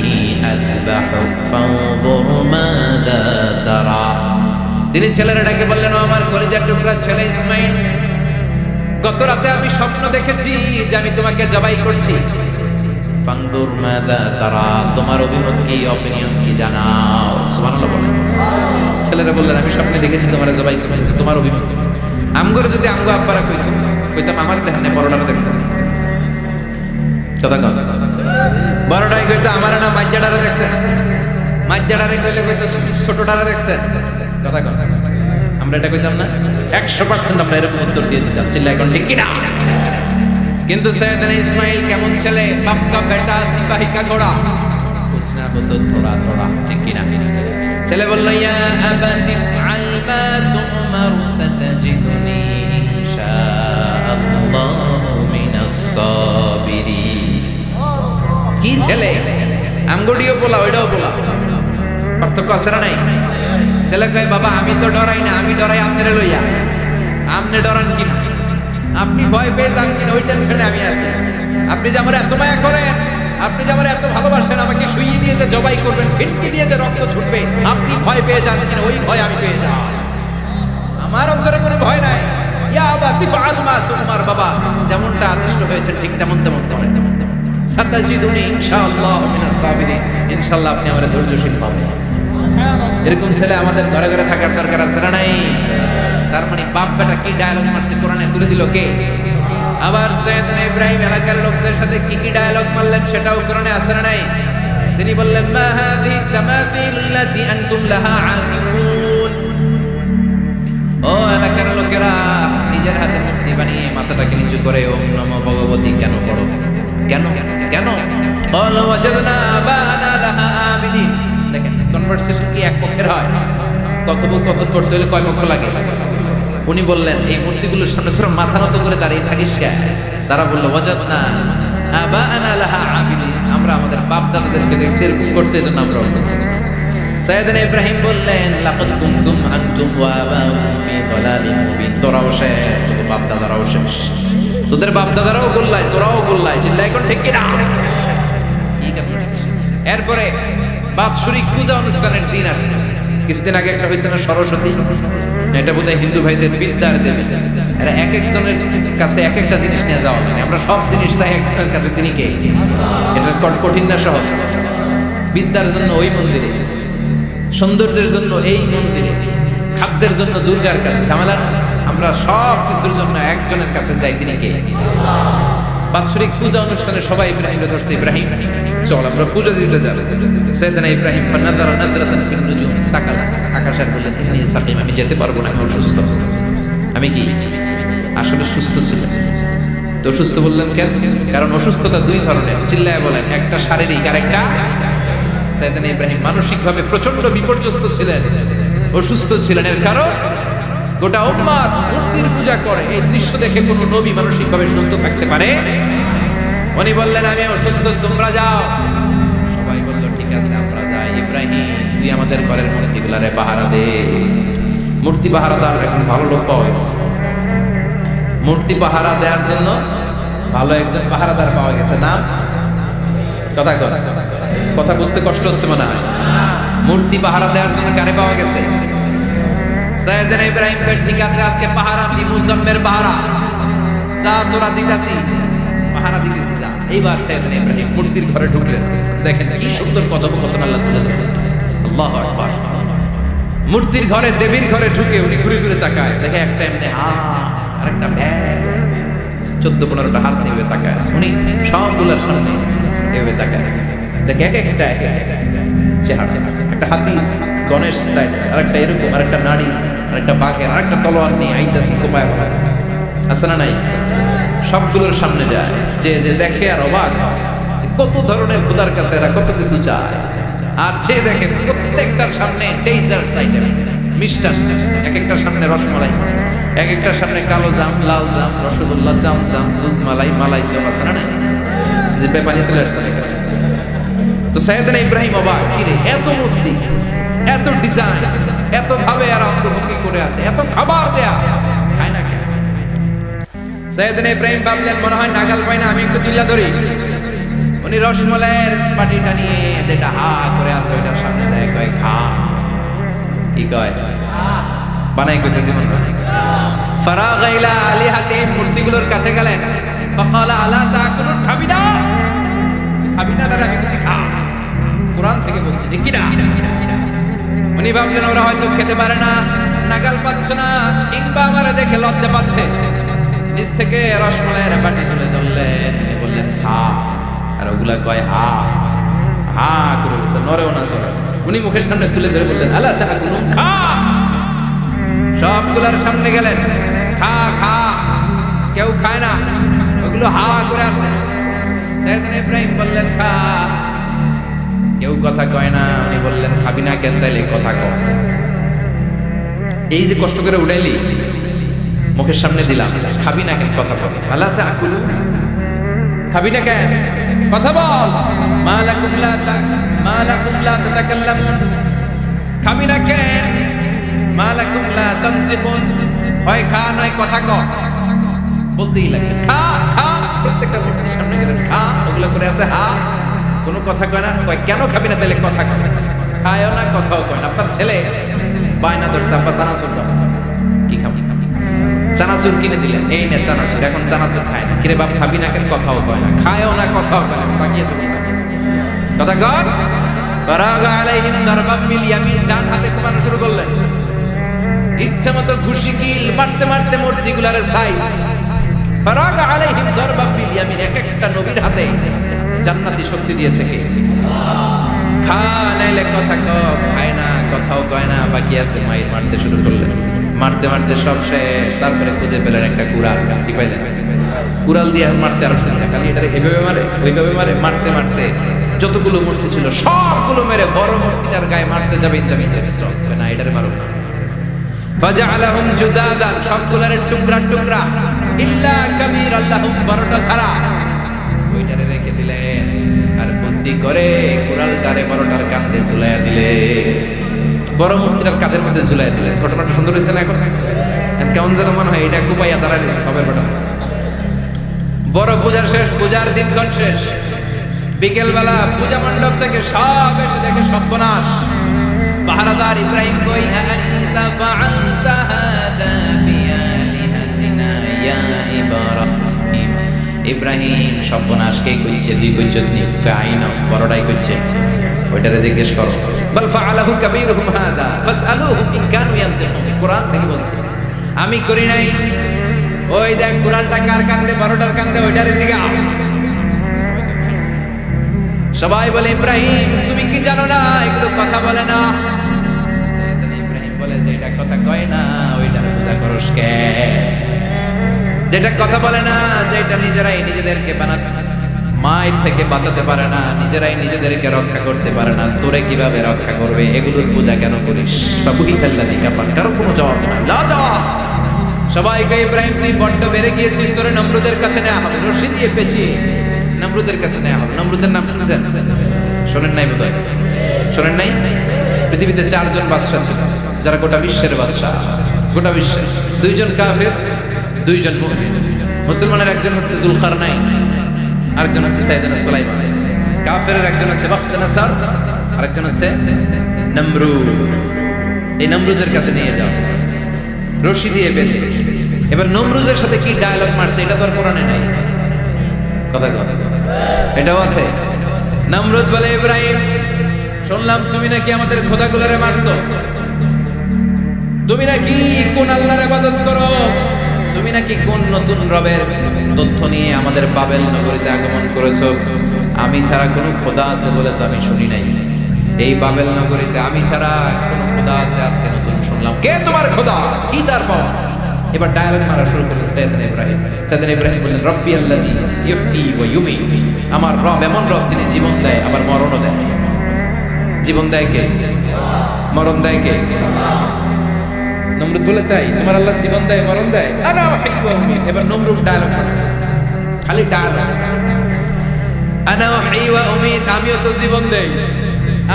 আযবাহুক ফানজুর মাযা তারা। তিনি ছেলেরা ডেকে বললেন, ও আমার কলিজার টুকরা ছেলে ইসমাঈল, গত রাতে আমি স্বপ্ন দেখেছি যে আমি তোমাকে জবাই করছি। ফানজুর মাযা তারা, তোমার অভিমত কি, অপিনিয়ন কি জানাও। সুবহানাল্লাহ বলেন। ছেলেরা বললেন, আমি স্বপ্নে দেখেছি তোমার জবাই করতেছি, তোমার অভিমত। আমগরে যদি আমগো আব্বারা কইতাম আমার দেখেন না, বড়টারা দেখছেন কথা কথা বড়টাই কইতো আমার না মাইজাডারে দেখছেন, মাইজাডারে কইলে কইতো ছোটটারে দেখছেন কথা কথা। আমরা এটা কইতাম না? 100% আমরা এরকম উত্তর দিয়ে দিতাম, চিল্লা এখন ঠিক কিনা? কিন্তু সৈয়দনা ইসমাঈল কেমন ছেলে, বাপ কা বেটা সিপাহী কা ঘোড়া, কুছ না হতো থোড়া থোড়া, ঠিক কিনা? ছেলে বলল, ইয়া আবাতি ফাআল মা তুমার সাতাজিদুনি ইনশাআল্লাহু মিনাস সাবিরিন। কি ছেলে, আমগডিও বলা ওইটাও বলা, পার্থক্য আছে না নাই? ছেলে কয়, বাবা আমি তো ডরাই না, আমি ডরাই আপনারে লইয়া। আপনি ডরান কি না? আপনি ভয় পেয়ে যান কিনা ওই টেনশনে আমি আছি। আপনি যে আমার এত মায়া করেন, আপনি যে আমার এত ভালোবাসেন, আমাকে শুইয়ে দিয়ে যে জবাই করবেন, ফিনকি দিয়ে যে রক্ত ছুটবে, আপনি ভয় পেয়ে যান কিনা ওই ভয় আমি পেয়ে যাই। আমার অন্তরে কোনো ভয় নাই। ইয়া আবাতি ফাআল মা তুমার, বাবা যেমনটা আদিষ্ট হয়েছেন ঠিক তেমন তেমন তেমন তেমন সাতাজিদুনি ইনশাআল্লাহু মিনাস সাবিরিন, ইনশাআল্লাহ আপনি আমারে ধৈর্যশীল পাবেন। এরকম ছেলে আমাদের ঘরে ঘরে থাকার দরকার আছে না নাই? তার মানে বাপ বেটা কি ডায়ালগ মারছে কোরআনে তুলে দিল কে? আবার সৈয়দনা ইব্রাহিম এলাকার লোকদের সাথে কি কি ডায়ালগ মারলেন সেটাও কোরআনে আছে না নাই? তিনি বললেন, মা হাযিহি তামাসিলুল্লাতী আনতুম লাহা আকিফুন। ও এলাকার লোকেরা, নিজের হাতে মূর্তি বানিয়ে মাথাটাকে নিচু করে ওম নমো ভগবতী কেন পড়ো? কেন কেন? ক্বালু ওয়াজাদনা আবানা লাহা আবিদিন। দেখেন কনভারসেশন কি এক পক্ষের হয়? কথোপকথন করতে হলে কয় পক্ষ লাগে? উনি বললেন, এই মূর্তিগুলোর সামনে তোরা মাথা নত করে দাঁড়িয়ে থাকিস কেন? তারা বলল, ওয়াজাদনা আবানা লাহা আবিদিন, আমরা আমাদের বাপ দাদাদেরকে দেখছি এরকম করতে, এজন্য আমরা সৈয়দনা ইব্রাহিম বললেন, লাকাদ কুনতুম আনতুম ওয়া আবাউকুম ফি দালালিন মুবিন। তোরাও শেষ, তোদের বাপ দাদারাও শেষ, তোদের বাপ দাদারাও গোল্লায়, তোরাও গোল্লায়, চিল্লা এখন ঠিক কিনা? কি কনভারসেশন! এরপরে বাৎসরিক পূজা অনুষ্ঠানের দিন আসে। কিছুদিন আগে একটা হয়েছে না, সরস্বতী, এটা বোধহয় হিন্দু ভাইদের বিদ্যার দেবী। এরা এক একজনের কাছে এক একটা জিনিস নিয়ে যাওয়া লাগে, আমরা সব জিনিস চাই একজনের কাছে, তিনি কে? এটা কঠিন না সহজ? বিদ্যার জন্য ওই মন্দিরে, সৌন্দর্যের জন্য এই মন্দিরে, খাদ্যের জন্য দুর্গার কাছে, ঝামেলা। আমরা সব কিছুর জন্য একজনের কাছে যাই, তিনি কে? বাৎসরিক পূজা অনুষ্ঠানে সবাই ইব্রাহিমকে ধরছে, ইব্রাহিম চল আমরা পূজা দিতে যাব। সৈয়দনা ইব্রাহিম ফানাযারা নাযরাতান ফিন নুজুম, তাকালা আকাশের বললেন, ইন্নী সাকিম, আমি যেতে পারবো না, আমি অসুস্থ। আমি কি আসলে সুস্থ ছিলেন? তো সুস্থ বললেন কেন? কারণ অসুস্থতা দুই ধরনের, চিল্লায় বলেন, একটা শারীরিক আর একটা। সৈয়দনা ইব্রাহিম মানসিকভাবে প্রচন্ড বিপর্যস্ত ছিলেন, অসুস্থ ছিলেন। এর কারণ গোটা উম্মাত মূর্তির পূজা করে, এই দৃশ্য দেখে কোন নবী মানসিকভাবে সুস্থ থাকতে পারে? উনি বললেন, আমি অসুস্থ, তোমরা যাও। সবাই বলল, ঠিক আছে আমরা যাই। ইব্রাহিম তুই আমাদের ঘরের মূর্তিগুলারে পাহারা দে। মূর্তি পাহারাদার এখন ভালো লোক পাওয়া গেছে, মূর্তি পাহারা দেওয়ার জন্য ভালো একজন পাহারাদার পাওয়া গেছে। নাম কথা কথা কথা বুঝতে কষ্ট হচ্ছে মনে হয়। মূর্তি পাহারা দেওয়ার জন্য কারে পাওয়া গেছে? সৈয়দনা ইব্রাহিম কয়, ঠিক আছে আজকে পাহারা দি, মুজাম্মের পাহারা, যা তোরা দিতাছি, পাহারা দিতেছি যা। এইবার সৈয়দনা ইব্রাহিম মূর্তির ঘরে ঢুকলেন। দেখেন কি সুন্দর কথোপকথন আল্লাহ তুলে ধরলেন। আল্লাহু আকবার। মূর্তির ঘরে, দেবীর ঘরে ঢুকে উনি ঘুরে ঘুরে তাকায়, দেখে একটা এমনি আর একটা ব্যাগ, 14-15টা হাত নিয়ে তাকায় আছে। উনি সবগুলোর সামনে এভাবে তাকায় আছে, দেখে এক একটা চেহারা, একটা হাতি গণেশ স্টাইল, আর একটা এরকম, আর একটা নারী, আর একটা বাঘের, আর একটা তলোয়ার নিয়ে আইতাছি কোপায় আছে না নাই? সবগুলোর সামনে যায়, যে যে দেখে আর অবাক, কত ধরনের খোদার কাছে এরা কত কিছু চায়। আর যে দেখে প্রত্যেকটার সামনে ডেজার্ট আইটেম, মিষ্টান্ন, এক একটার সামনে রসমালাই, এক একটার সামনে কালো জাম, লাল জাম, রসগোল্লা, জাম জাম, দুধ মালাই, মালাই চপ, আছে না নাই? যে পেপানি চলে আসছে। তো সৈয়দনা ইব্রাহিম অবাক, কি রে এত মূর্তি, এত ডিজাইন, এত ভাবে আর অঙ্গভঙ্গি করে আছে, এত খাবার দেয়া, খায় না কেন? সাইয়েদনা ইব্রাহিম ভাবলেন মনে হয় নাগাল পাই না, আমি একটু তুইলা ধরি। উনি রসমলাইয়ের বাটিটা নিয়ে যেটা হা করে আছে ওইটার সামনে যায়, কয় খা। কি কয়? বানাই কইতেছি মনে হয়। ফারাগা ইলা আলিহাতি, মূর্তিগুলোর কাছে গেলেন। ফাকালা আলা তাকুলুন, খাবি না? খাবি না দাদা, আমি কিছু খা। কোরআন থেকে বলছি যে কিনা। উনি ভাবলেন ওরা হয়তো খেতে পারে না, নাগাল পাচ্ছে না, কিংবা আমারে দেখে লজ্জা পাচ্ছে। নিজ থেকে রসমলাইয়ের বাটি তুলে ধরলেন, বললেন খা। আর ওগুলা কয় হা হা করে বলছে, নরেও না সরে। উনি মুখের সামনে তুলে ধরে বললেন আলা তাকুলুন, খা। সবগুলার সামনে গেলেন, খা খা। কেউ খায় না, ওগুলো হা করে আছে। সাইয়েদনা ইব্রাহিম বললেন খা। কেউ কথা কয় না। উনি বললেন খাবি না কেন? তাইলে কথা কও। এই যে কষ্ট করে উঠাইলি, মুখের সামনে দিলাম, খাবি না কেন? কথা বল। আলা তাকুলুন, খাবি না কেন? কথা বল। মালাকুম লা তাতাকাল্লামুন, খাবি না কেন? মালাকুম লা তানতিকুন, হয় খা নয় কথা কও। বলতেই লাগে খা খা। প্রত্যেকটা মূর্তির সামনে গেলেন, খা। ওগুলো করে আছে হা, কোনো কথা কয় না। কয় কেন খাবি না? তাহলে কথা কয়। খায়ও না, কথাও কয় না। আপনার ছেলে বায়না ধরছে, আব্বা চানাচুর দাও। কি খাবি? চানাচুর কিনে দিলেন, এই নে চানাচুর। এখন চানাচুর খায় না। কিরে বাপ খাবি না কেন? কথাও কয় না, খায়ও না, কথাও কয় না। বাকি আছে কথা কর। ফারাগা আলাইহিম দারবাম বিল ইয়ামিন, ডান হাতে কোপানো শুরু করলেন। ইচ্ছা মতো ঘুষি কিল মারতে মারতে মূর্তিগুলার সাইজ। ফারাগা আলাইহিম দারবাম বিল ইয়ামিন, এক একটা নবীর হাতে জান্নাতি শক্তি দিয়েছে কে? খা নাইলে কথা ক। খায় না, কথাও কয় না, বাকি আছে মাইর। মারতে শুরু করলেন, মারতে মারতে সব শেষ। তারপরে খুঁজে পেলেন একটা কুড়াল। কি পাইলেন? কুড়াল দিয়ে মারতে আরো শুরু। খালি এটা এইভাবে মারে, ওইভাবে মারে। মারতে মারতে যতগুলো মূর্তি ছিল সবগুলো মেরে বড় মূর্তিটার গায়ে মারতে যাবে। না, এটারে মারো না। ফাজআলাহুম জুদাদান, সবগুলোর টুকরা টুকরা। ইল্লা কাবীর আল্লাহুম, বড়টা ছাড়া। ওইটারে রেখে দিলেন। আর বুদ্ধি করে কুড়ালটারে বড়টার কাঁধে ঝুলাইয়া দিলে, বড় মূর্তিটার কাঁধের মধ্যে ঝুলাইয়া দিলেন। ঘটনাটা সুন্দর হয়েছে না? এখন কেমন যেন মনে হয় এটা কুপাইয়া দাঁড়ায় দিয়েছে কবে ঘটনা। বড় পূজার শেষ, পূজার দিনক্ষণ শেষ। বিকেলবেলা পূজা মণ্ডপ থেকে সব এসে দেখে সর্বনাশ। পাহারাদার ইব্রাহিম কই, আনতা ফাআলতা হাদা বিআলিহাতিনা ইয়া ইব্রাহিম। ইব্রাহিম সর্বনাশ কে কইছে? দুই কইছনি আইনা, বড়টাই কইছে। ওইটারে জিজ্ঞেস করো। বল ফাআলাহু কাবীরুহুম হাদা ফাসআলুহুম ইন কানু ইয়ানতিকুন। কোরআন থেকে বলছে, আমি করি নাই। ওই দেখ কুড়ালটা কার কান্দে? বড়টার কান্দে। ওইটারে জিজ্ঞাসা। সবাই বলে ইব্রাহিম তুমি কি জানো না এগুলো কথা বলে না? সাইয়েদনা ইব্রাহিম বলে যে এটা কথা কয় না, ওইটার পূজা করস কে? যেটা কথা বলে না, যেটা নিজেরাই নিজেদেরকে মায়ের থেকে বাঁচাতে পারে না, নিজেরাই নিজেদেরকে রক্ষা করতে পারে না, তোরে কিভাবে রক্ষা করবে? এগুলোর পূজা কেন করিস? ফাবুহিতাল্লাযী কাফার, কারো কোনো জবাব নাই, লা জবাব। সবাইকে ইব্রাহিম তুই বড্ড বেড়ে গিয়েছিস, তোরে নমরুদের কাছে নেওয়া হবে, রশি দিয়ে পেঁচিয়ে নমরুদের কাছে নেওয়া হবে। নমরুদের নাম শুনছেন? শোনেন নাই বোধহয়? শোনেন নাই? পৃথিবীতে 4 জন বাদশা ছিল, যারা গোটা বিশ্বের বাদশা। গোটা বিশ্বের 2 জন কাফের, 2 জন মুমিন। মুসলমানের একজন হচ্ছে যুলকারনাইন, আরেকজন হচ্ছে সাইয়েদনা সুলাইমান। কাফেরের একজন হচ্ছে বাখতানাসার, আরেকজন হচ্ছে নমরুদ। এই নমরুদের কাছে নিয়ে যাও, রশি দিয়ে বেঁধে। এবার নমরুদের সাথে কি ডায়লগ মারছে এটা তো আর কোরআনে নাই। কথা কথা এটাও আছে। নমরুদ বলে, ইব্রাহিম শুনলাম তুমি নাকি আমাদের খোদাগুলোরে মারছো, তুমি নাকি কোন আল্লাহর ইবাদত করো, তুমি নাকি কোন নতুন রবের তথ্য নিয়ে আমাদের বাবেল নগরীতে আগমন করেছো। আমি ছাড়া কোনো খোদা আছে বলে তো আমি শুনি নাই। এই বাবেল নগরীতে আমি ছাড়া কোনো খোদা আছে আজকে নতুন শুনলাম। কে তোমার খোদা? কি তার পাওয়া? এবার ডায়ালগ মারা শুরু করলেন সাইয়েদনা ইব্রাহিম। সাইয়েদনা ইব্রাহিম বললেন, রব্বি আল্লাযী ইউহয়ী ওয়া ইউমীত। আমার রব এমন রব যিনি জীবন দেয় আবার মরণও দেয়। জীবন দেয় কে? মরণ দেয় কে? নমরুদ বলে, তাই তোমার আল্লাহ জীবন দেয় মরণ দেয়? আনা উহয়ী ওয়া উমীত। এবার নমরুদ ডায়ালগ মারছে, খালি ডায়ালগ। আনা উহয়ী ওয়া উমীত, আমিও তো জীবন দেই,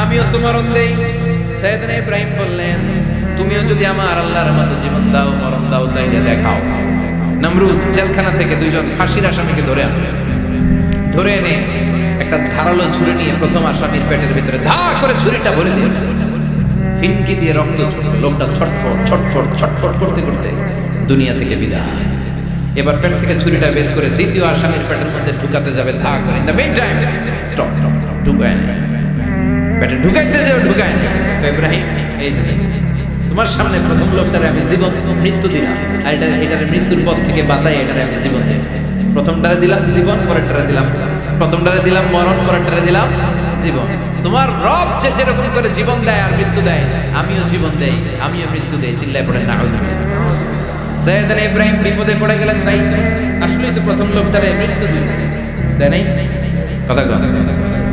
আমিও তো মরণ দেই। সাইয়েদনা ইব্রাহিম বললেন, তুমিও যদি আমার আল্লাহর মতো জীবন দাও মরণ দাও তাইলে দেখাও। নমরুদ জেলখানা থেকে দুইজন ফাঁসির আসামিকে ধরে এনে একটা ধারালো ছুরি নিয়ে প্রথম আসামির পেটের ভিতরে ধা করে ছুরিটা ভরে দিয়েছে। ফিনকি দিয়ে রক্ত ছুটল, লোকটা ছটফট ছটফট ছটফট করতে করতে দুনিয়া থেকে বিদায়। এবার পেট থেকে ছুরিটা বের করে দ্বিতীয় আসামির পেটের মধ্যে ঢুকাতে যাবে ধা করে। In the mean time stop ঢুকায় না, পেটে ঢুকাইতে যাবে ঢুকায় না। ইব্রাহিম, এই যে তোমার সামনে প্রথম লোকটারে আমি জীবন মৃত্যু দিলাম, আর এটার মৃত্যুর পথ থেকে বাঁচাই, এটারে আমি জীবন দিই। প্রথমটারে দিলাম জীবন, পরেরটারে দিলাম, প্রথমটারে দিলাম মরণ, পরেরটারে দিলাম জীবন। তোমার রব যে যেরকম করে জীবন দেয় আর মৃত্যু দেয়, আমিও জীবন দেই, আমিও মৃত্যু দেই। চিল্লায় পড়ে নাউযুবিল্লাহ। সাইয়েদনা ইব্রাহিম বিপদে পড়ে গেলেন, তাই আসলেই তো প্রথম লোকটারে মৃত্যু দিল, দেয় নাই? কথা কন,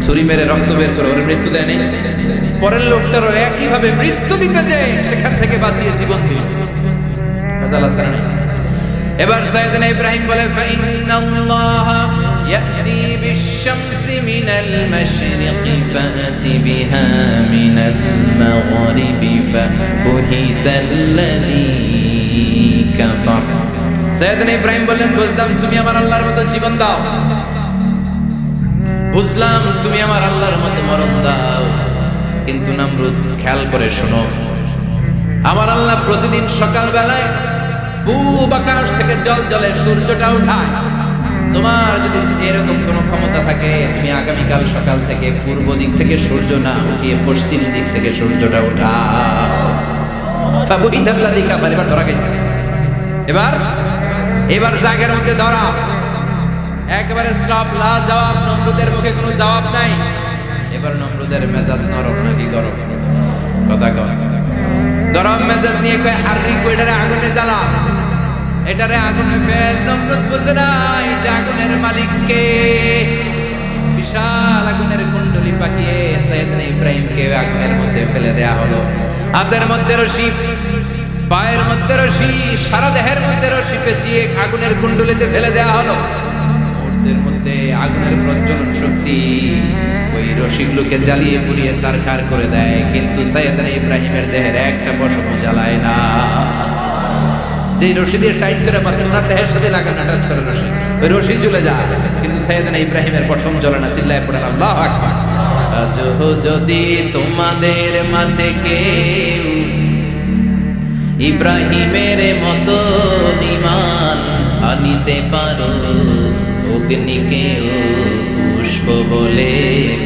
ছুরি মেরে রক্ত বের করে ওর মৃত্যু দেয় নাই? পরের লোকটারও একইভাবে মৃত্যু দিতে যায়, সেখান থেকে বাঁচিয়ে জীবন দিল। এবার সাইয়েদনা ইব্রাহিম বলে, ফাইন্নাল্লাহা ইয়াতি বিশ-শামসি মিনাল মাশরিকি ফাআতি বিহা মিনাল মাগরিবি ফাবুহিতাল্লাযী কাফার। সাইয়েদনা ইব্রাহিম বললেন, বুঝলাম তুমি আমার আল্লাহর মতো জীবন দাও, বুঝলাম তুমি আমার আল্লাহর মতো মরণ দাও, কিন্তু নমরুদ খেয়াল করে শোনো, আমার আল্লাহ প্রতিদিন সকাল বেলায় পূব আকাশ থেকে জল জলে সূর্যটা উঠায়। তোমার যদি এরকম কোনো ক্ষমতা থাকে, তুমি আগামীকাল সকাল থেকে পূর্ব দিক থেকে সূর্য না উঠিয়ে পশ্চিম দিক থেকে সূর্যটা উঠাও। ফাবুহিতাল্লাযী কাফার। এবার ধরা গেছে, এবার জায়গার মধ্যে ধরা, একবারে স্টপ, লা জবাব। নমরুদের মুখে কোনো জবাব নাই। এবার নমরুদের মেজাজ নরম নাকি গরম? কথা কয়। গরম মেজাজ নিয়ে কয়, হাররিক এটারে আগুনে জ্বালা, এটারে আগুনে ফেল। নমরুদ বুঝে নাই যে আগুনের মালিক কে। বিশাল আগুনের কুণ্ডলি পাকিয়ে সাইয়েদনা ইব্রাহিমকে আগুনের মধ্যে ফেলে দেয়া হলো। হাতের মধ্যে রশি, পায়ের মধ্যে রশি, সারা দেহের মধ্যে রশি পেঁচিয়ে আগুনের কুণ্ডলিতে ফেলে দেয়া হলো। মুহূর্তের মধ্যে আগুনের প্রজ্বলন শক্তি ওই রশিগুলোকে জ্বালিয়ে পুড়িয়ে ছারখার করে দেয়, কিন্তু সাইয়েদনা ইব্রাহিমের দেহের একটা পশমও জ্বালায় না। যে রশি দিয়ে টাইট করে পাচ্ছে, ওনার দেহের সাথে লাগানো টাচ করে রশি, ওই রশি জ্বলে যায়, কিন্তু সাইয়েদনা ইব্রাহিমের পশম জ্বলে না। চিল্লায় পড়েন আল্লাহু আকবার। আজ যদি তোমাদের মাঝে কেউ ইব্রাহিমের মতো ঈমান আনিতে পারো, অগ্নিকেও পুষ্প বলে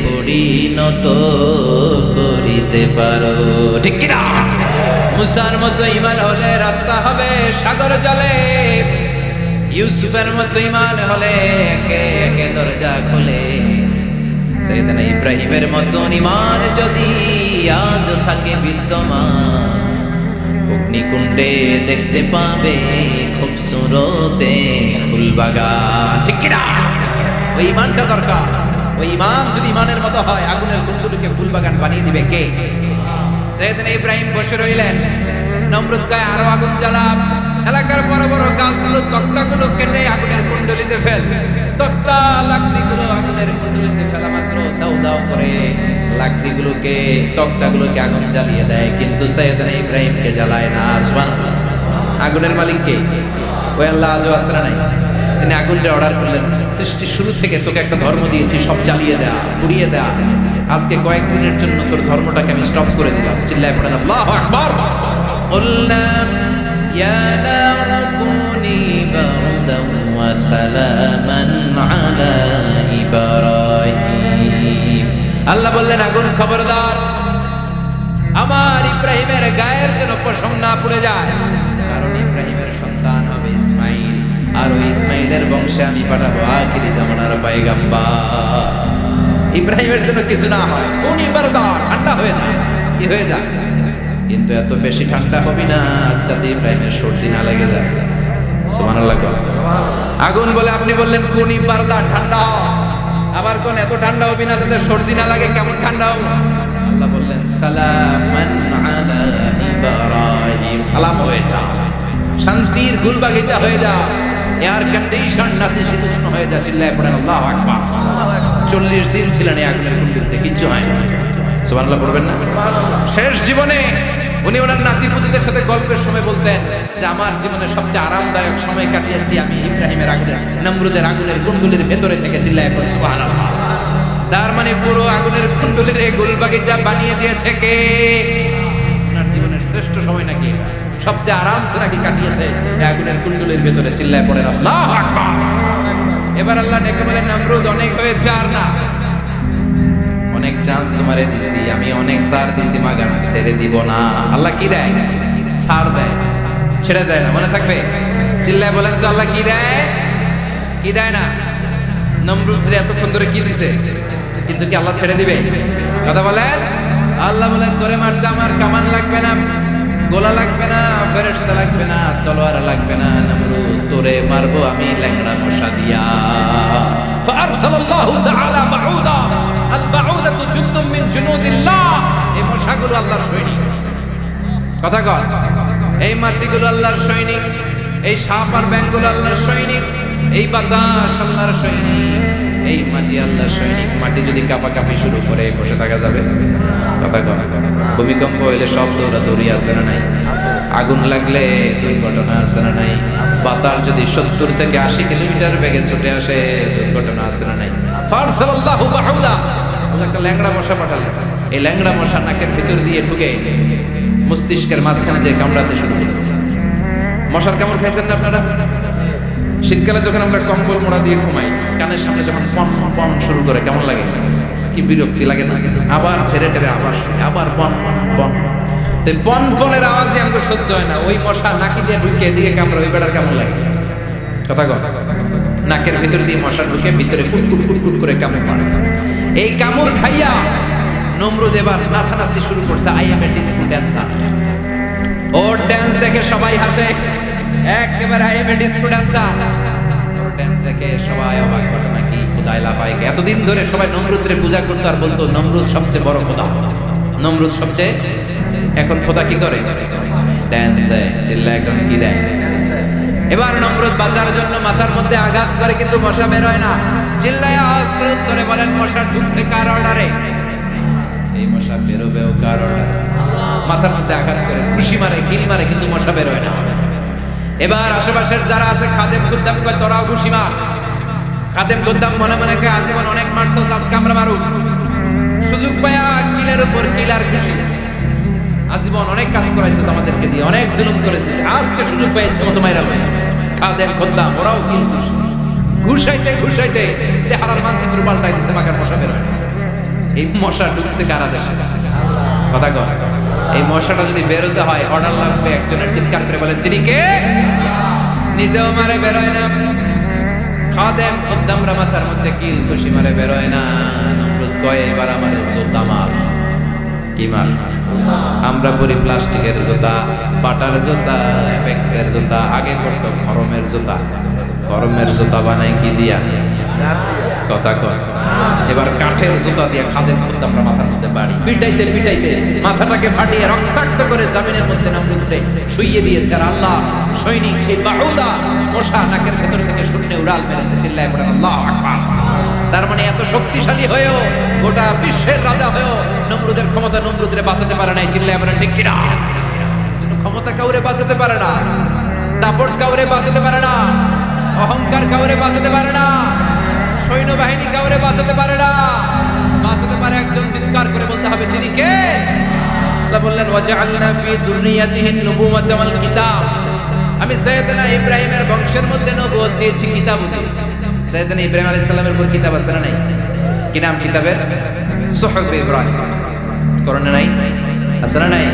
পরিণত করিতে পারো, ঠিক কি না? মুসার মতো ঈমান হলে রাস্তা হবে সাগর জলে, ইউসুফের মতো ঈমান হলে একে একে দরজা খোলে। সাইয়েদনা ইব্রাহিমের মতো ঈমান যদি আজ থাকে বিদ্যমান, অগ্নিকুণ্ডে দেখতে পাবে খুবসুরতে ফুলবাগান, ঠিক কি না? ওই ঈমানটা দরকার। ওই ঈমান যদি ঈমানের মতো হয়, আগুনের কুণ্ডলিকে ফুলবাগান বানিয়ে দিবে কে? সাইয়েদনা ইব্রাহিম বসে রইলেন। নমরুদ কয়, আরো আগুন জ্বালা, এলাকার বড় বড় গাছগুলো, তক্তাগুলো কেটে আগুনের কুণ্ডলিতে ফেল। তক্তা লাকড়িগুলো আগুনের কুণ্ডলিতে ফেলা মাত্র দাউ দাউ করে লাকড়িগুলোকে, তক্তাগুলোকে আগুন জ্বালিয়ে দেয়, কিন্তু সাইয়েদনা ইব্রাহিমকে জ্বালায় না। সুবহানাল্লাহ। আগুনের মালিক কে? ওই আল্লাহ আজও আসরা নাই। তিনি আগুনটা অর্ডার করলেন, সৃষ্টি শুরু থেকে তোকে একটা ধর্ম দিয়েছি, সব জ্বালিয়ে দেয়া, পুড়িয়ে দেয়া, আজকে কয়েকদিনের জন্য তোর ধর্মটাকে আমি স্টপ করে দিলাম। চিল্লায় পড়েন আল্লাহু আকবার। কুলনা ইয়া নারু কুনি বারদান ওয়া সালামান আলা ইব্রাহিম। আল্লাহ বললেন, আগুন খবরদার, আমার ইব্রাহিমের গায়ের যেন পশম না পুড়ে যায়, কারণ ইব্রাহিমের সন্তান হবে ইসমাইল, আর ওই ইসমাইলের বংশে আমি পাঠাবো আখিরি জামানার পয়গম্বর। ইব্রাহিমের জন্য কিছু না হয়, কোনি বারদার, ঠান্ডা হয়ে যায়, কি হয়ে যায়, কিন্তু এত বেশি ঠান্ডা হবি না যাতে ইব্রাহিমের সর্দি না লেগে যায়। সুবহানাল্লাহ। আগুন বলে, আপনি বললেন কোনি বারদার, ঠান্ডা হ, আবার কোন এত ঠান্ডা হবি না যাতে সর্দি না লাগে, কেমন ঠান্ডা হবো? আল্লাহ বললেন, সালামান আলা ইব্রাহিম, সালাম হয়ে যা, শান্তির গুলবাগিচা হয়ে যা, এয়ার কন্ডিশন নাতিশীতোষ্ণ হয়ে যা। চিল্লায় পড়েন আল্লাহু আকবার। 40 দিন ছিলেন এই আগুনের কুণ্ডলিতে, কিচ্ছু হয় না। সুবহানাল্লাহ পড়বেন না? শেষ জীবনে উনি ওনার নাতিপুতিদের সাথে গল্পের সময় বলতেন যে আমার জীবনে সবচেয়ে আরামদায়ক সময় কাটিয়েছি আমি ইব্রাহিমের আগুনে, নমরুদের আগুনের কুণ্ডুলির ভেতরে থেকে। চিল্লায় বলেন সুবহানাল্লাহ। তার মানে পুরো আগুনের কুণ্ডুলির এই গোলবাগিচা বানিয়ে দিয়েছে কে? ওনার জীবনের শ্রেষ্ঠ সময় নাকি সবচেয়ে আরামসে নাকি কাটিয়েছে এই আগুনের কুণ্ডুলির ভেতরে। চিল্লায় পড়েন আল্লাহু আকবার। এবার আল্লাহ ডেকে বলেন নমরুদ অনেক হয়েছে, আর না, অনেক চান্স তোমারে দিছি আমি, অনেক ছাড় দিছি, মাগার ছেড়ে দিব না। আল্লাহ কি দেয়? ছাড় দেয়, ছেড়ে দেয় না। মনে থাকবে? চিল্লায় বলেন তো আল্লাহ কি দেয়? কি দেয় না? নমরুদরে এতক্ষণ ধরে কি দিছে, কিন্তু কি আল্লাহ ছেড়ে দিবে? কথা বলেন। আল্লাহ বলেন তোরে মারতে আমার কামান লাগবে না, গোলা লাগবে না, ফেরেশতা লাগবে না, তলোয়ার লাগবে না, নমরুদ তোরে মারবো আমি ল্যাংড়া মশা দিয়া। ফারসালাল্লাহু তাআলা বাউদা, আল বাউদাতু জুনদুম মিন জুনুদিল্লাহ। এই মশাগুলো আল্লাহর সৈনিক। কথা কর, এই মাছিগুলো আল্লাহর সৈনিক, এই সাপ আর ব্যাঙগুলো আল্লাহর সৈনিক, এই বাতাস আল্লাহর সৈনিক, এই মাটি আল্লাহর সৈনিক। মাটি যদি কাঁপাকাঁপি শুরু করে বসে থাকা যাবে? কথা কর। ভূমিকম্প হইলে সব দৌড়াদৌড়ি আছে না নাই? আগুন লাগলে দুর্ঘটনা আছে না নাই? বাতাস যদি 70 থেকে 80 কিলোমিটার বেগে ছুটে আসে দুর্ঘটনা আছে না নাই? ফারসালাল্লাহু বাউদা, আল্লাহ একটা ল্যাংড়া মশা পাঠালেন। এই ল্যাংড়া মশা নাকের ভিতর দিয়ে ঢুকে মস্তিষ্কের মাঝখানে যে কামড়াতে শুরু করেছে। মশার কামড় খাইছেন না আপনারা? শীতকালে যখন আমরা কম্বল মোড়া দিয়ে ঘুমাই, কানের সামনে যখন পন পন শুরু করে কেমন লাগে? কি বিরক্তি লাগে না? আবার ছেড়ে ছেড়ে আবার পন পন। তো পন পনের আওয়াজই আমাকে সহ্য হয় না। ওই মশা নাকি দিয়ে ঢুকে দিকে কামড়ে, ওই বেটার কেমন লাগে? কথা কথা। নাকের ভিতর দিয়ে মশা ঢুকে ভিতরে কুটকুট কুটকুট করে কামড় মারে। এই কামড় খাইয়া নমরুদ এবার নাচানাচি শুরু করছে। I M A disco dancer. Or dance দেখে সবাই হাসে, একেবারে I M A disco dancer. Or dance দেখে সবাই অবাক। ঘটনা কি? খোদাই লাফায়। এতদিন ধরে সবাই নমরুদরে পূজা করতো আর বলতো নমরুদ সবচেয়ে বড় খোদা, নমরুদ সবচেয়ে। এখন খোদা কি করে? ড্যান্স দেয়। চিল্লা এখন কি দেয়? এবার নমরুদ বাঁচার জন্য মাথার মধ্যে আঘাত করে, কিন্তু মশা বের হয় না। চিল্লায় আওয়াজ করে ধরে বলেন মশা ঢুকছে কার অর্ডারে? এই মশা বেরোবেও কার অর্ডারে? মাথার মধ্যে আঘাত করে খুশি মারে, কিল মারে, কিন্তু মশা বের হয় না। এবার আশেপাশের যারা আছে খাদেম খুদ্দাম কয় তোরাও ঘুষি মার। খাদেম খুদ্দাম মনে মনে কয় আজীবন অনেক মারছস, আজকে আমরা মারু। সুযোগ পায়া কিলের উপর কিলার খুশি। আজীবন অনেক কাজ করাইছস আমাদেরকে দিয়ে, অনেক জুলুম করেছিস, আজকে সুযোগ পাইছে মতো মাইরা লয়। খাদেম খুদ্দাম ওরাও কিল খুশি। ঘুষাইতে ঘুষাইতে চেহারার মানচিত্র পাল্টাই দিছে, মাগার মশা বের হয় না। এই মশা ঢুকছে কারা দেশে? কথা কর। এই মশাটা যদি বেরোতে হয় অর্ডার লাগবে একজনের। চিৎকার করে বলেন তিনি কে? নিজেও মারে, বেরোয় না। খাদেম খুদ্দামরা মাথার মধ্যে কিল খুশি মারে, বেরোয় না। নমরুদ কয় এবার আমার জুতা মার। কি মার? আমরা পরি প্লাস্টিকের জুতা, বাটার জুতা, অ্যাপেক্সের জুতা। আগে পড়তো খরমের জুতা। খরমের জুতা বানাই কি দিয়া? কথা কর। এবার কাঠের জুতা দিয়ে খাদেম খুদ্দামরা মাথার মধ্যে বাড়ি পিটাইতে পিটাইতে মাথাটাকে ফাটিয়ে রক্তাক্ত করে জমিনের মধ্যে নমরুদরে শুইয়ে দিয়েছে। আর আল্লাহ সৈনিক সেই বাহুদা মশা নাকের ভেতর থেকে শূন্যে উড়াল মেরেছে। চিল্লায় পড়েন আল্লাহু আকবার। তার মানে এত শক্তিশালী হয়েও, গোটা বিশ্বের রাজা হয়েও নমরুদের ক্ষমতা নমরুদরে বাঁচাতে পারে নাই। চিল্লায় পড়েন ঠিক কিনা? ক্ষমতা কাউরে বাঁচাতে পারে না, দাপট কাউরে বাঁচাতে পারে না, অহংকার কাউরে বাঁচাতে পারে না, সৈন্যবাহিনী কাউরে বাঁচাতে পারে না। বাঁচাতে পারে একজন। চিৎকার করে বলতে হবে তিনি কে? আল্লাহ বললেন ওয়াজআলনা ফি যুররিয়াতিহিন নুবুওয়াতা ওয়াল কিতাব। আমি সাইয়েদনা ইব্রাহিমের বংশের মধ্যে নবুয়ত দিয়েছি, কিতাব দিয়েছি। সাইয়েদনা ইব্রাহিম আলাইহিস সালামের উপর কিতাব আছে না নাই? কি নাম কিতাবের? সুহুফ ইব্রাহিম। কোরআনে নাই? আছে না নাই?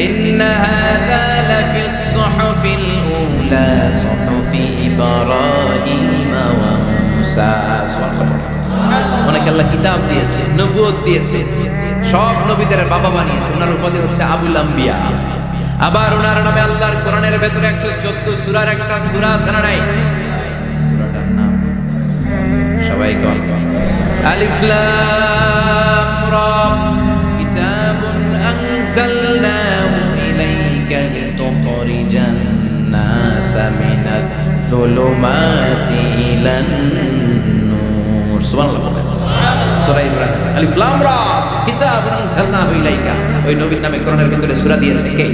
ইন্না হাযা লাফিস সুহুফিল উলা সুহুফি ইব্রাহিম ওয়া মুসা। অনেক আল্লাহ কিতাব দিয়েছে, নবুয়ত দিয়েছে, সব নবীদের বাবা বানিয়েছে। ওনার উপাধি হচ্ছে আবুল আম্বিয়া। আবার ওনার নামে আল্লাহর কোরআনের ভেতরে 114 সূরার একটা সূরা আছে না নাই? সূরাটার নাম সবাই কল আলিফ লাম রা। কিতাবুন আনজালনাহু ইলাইকা লিতুখরিজান নাসা মিনাজ যুলুমাতি ইলান নূর। সুবহানাল্লাহ। সূরা ইব্রাহিম আলিফ লাম রা। কিতাবুন আনজালনাহু ইলাইকা, ওই নবীর নামে কোরআনের ভিতরে সূরা দিয়েছে কে?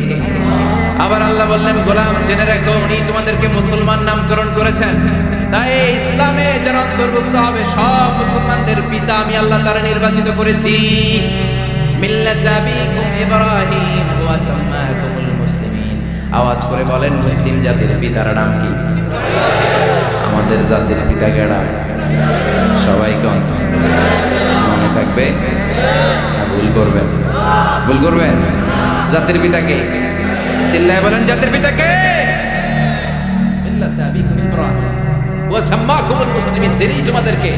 আবার আল্লাহ বললেন, গোলাম জেনে রাখো উনি তোমাদেরকে মুসলমান নামকরণ করেছেন, তাই ইসলামে যারা অন্তর্ভুক্ত হবে সব মুসলমানদের পিতা আমি আল্লাহ তাআলা নির্বাচিত করেছি। মিল্লাত আবিকুম ইব্রাহিম ওয়া সাম্মাকুমুল মুসলিমিন। আওয়াজ করে বলেন, মুসলিম জাতির পিতার নাম কি? আমাদের জাতির পিতা কেডা? সবাই কোন? মনে থাকবে? ভুল করবেন? ভুল করবেন? জাতির পিতা কে? চিল্লায় বলেন, জাতির পিতা কে? মিল্লাত আবিকুম ইব্রাহিম ওয়া সাম্মাকুমুল মুসলিমিন, যিনি তোমাদেরকে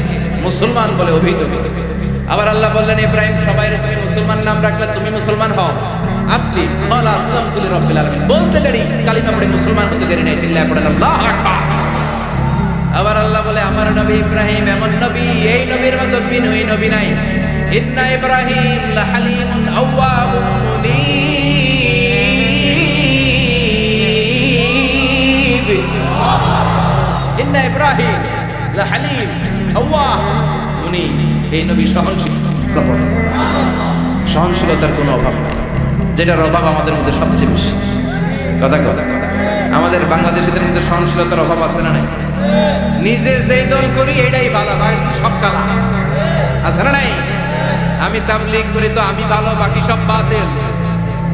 মুসলমান বলে অভিহিত করেছেন। আবার আল্লাহ বললেন, ইব্রাহিম সবাইরে তুমি মুসলমান নাম রাখলে তুমি মুসলমান হও। আসলি ক্বালা আসলামতু লিরাব্বিল আলামিন, বলতে দেরি কালিমা পড়ে মুসলমান হতে দেরি নেই। চিল্লায় পড়েন আল্লাহু আকবার। আবার আল্লাহ বলে, আমার নবী ইব্রাহিম এমন নবী, এই নবীর মতো বিনয়ী নবী নাই। ইন্না ইব্রাহিম লাহালিমুন আওয়াহুম মুনীব। ইন্না ইব্রাহিম লাহালিম আওয়াহ মুনীব, এই নবী সহনশীল। সহনশীলতার কোনো অভাব নাই, যেটার অভাব আমাদের মধ্যে সবচেয়ে বেশি। কথা কথা আমাদের বাংলাদেশিদের মধ্যে সহনশীলতার অভাব আছে না নাই? নিজে যেই দল করি এটাই ভালো, বাকি সব কালা। আছে না নাই? আমি তাবলীগ করি তো আমি ভালো, বাকি সব বাতিল।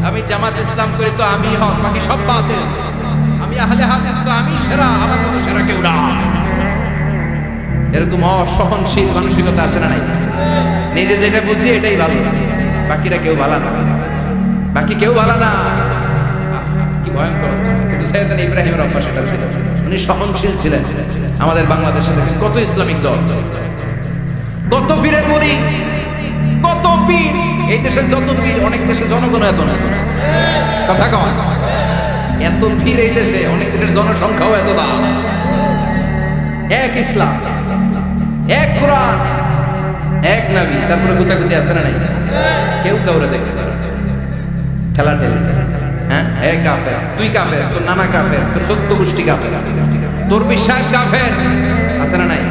আমি জামাত ইসলাম করি তো আমি হক, বাকি সব বাতিল। আমি আহলে হাদিস তো আমি সেরা, আমার মতো সেরা কেউ না। এরকম অসহনশীল মানসিকতা আছে না নাই? নিজে যেটা বুঝি এটাই ভালো, বাকিরা কেউ ভালো না, বাকি কেউ ভালো না। কি ভয়ঙ্কর অবস্থা! কিন্তু সাইয়েদনা ইব্রাহিমের অভ্যাস সেটা ছিল, উনি সহনশীল ছিলেন। আমাদের বাংলাদেশে দেখেন কত ইসলামিক দল, কত পীরের মুরিদ, কত পীর। এই দেশে যত পীর, অনেক দেশে জনগণ এত না। কথা কয়, এত পীর এই দেশে, অনেক দেশের জনসংখ্যাও এত না। এক ইসলাম, এক কোরআন, এক নবী, তারপরে গুতাগুতি আছে না নাই? কেউ কাউরে দেখতে পারে ঠেলা ঠেলি। হ্যাঁ, এক কাফের, তুই কাফের, তোর নানা কাফের, তোর 14 গোষ্ঠী কাফের, তোর বিশ্বাস কাফের, আছে না নাই?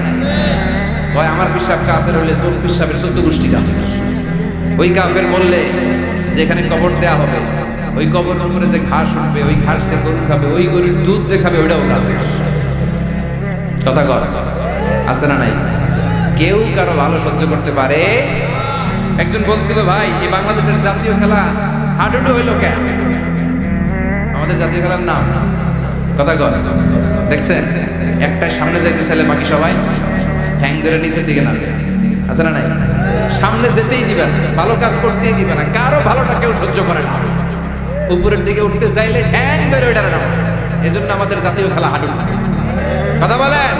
কয় আমার বিশ্বাস কাফের হলে তোর বিশ্বাসের 14 গোষ্ঠী কাফের। ওই কাফের বললে যেখানে কবর দেয়া হবে, ওই কবরের উপরে যে ঘাস উঠবে, ওই ঘাস সে গরু খাবে, ওই গরুর দুধ যে খাবে ওইটাও কাফের। কথা কর, আছে না নাই? কেউ কারো ভালো সহ্য করতে পারে? একজন বলছিল, ভাই এই বাংলাদেশের জাতীয় খেলা হাডুডু হইলো কেন? আমাদের জাতীয় খেলার নাম কথা কর, দেখছেন? একটা সামনে যাইতে চাইলে বাকি সবাই ঠ্যাং ধরে নিচের দিকে নামে, আছে না নাই? সামনে যেতেই দিবে না, ভালো কাজ করতেই দিবে না, কারো ভালোটা কেউ সহ্য করে না। উপরের দিকে উঠতে চাইলে ঠ্যাং ধরে ওইটার নাম। এজন্য আমাদের জাতীয় খেলা হাডুডু। কথা বলেন।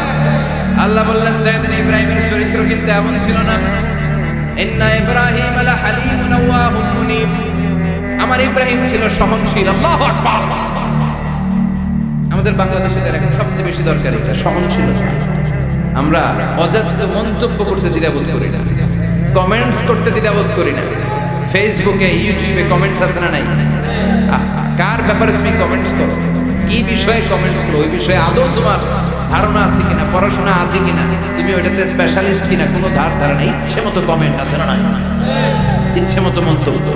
আল্লাহ বললেন, সাইয়েদনা ইব্রাহিমের চরিত্র কিন্তু এমন ছিল না। ইন্না ইব্রাহিম লাহালিমুন আওয়াহুম মুনীব, আমার ইব্রাহিম ছিল সহনশীল। আল্লাহু আকবার। আমাদের বাংলাদেশিদের এখন সবচেয়ে বেশি দরকার এটা, সহনশীলতা। আমরা অযাচিত মন্তব্য করতে দ্বিধাবোধ করি না, কমেন্টস করতে দ্বিধাবোধ করি না। ফেসবুকে, ইউটিউবে কমেন্টস আছে না নাই? কার ব্যাপারে তুমি কমেন্টস করো, কি বিষয়ে কমেন্টস করো, ওই বিষয়ে আদৌ তোমার ধারণা আছে কিনা, পড়াশোনা আছে কিনা, তুমি ওইটাতে স্পেশালিস্ট কিনা, কোনো ধারণা। ইচ্ছে মতো কমেন্ট আছে না নাই? ইচ্ছে মতো মন্তব্য,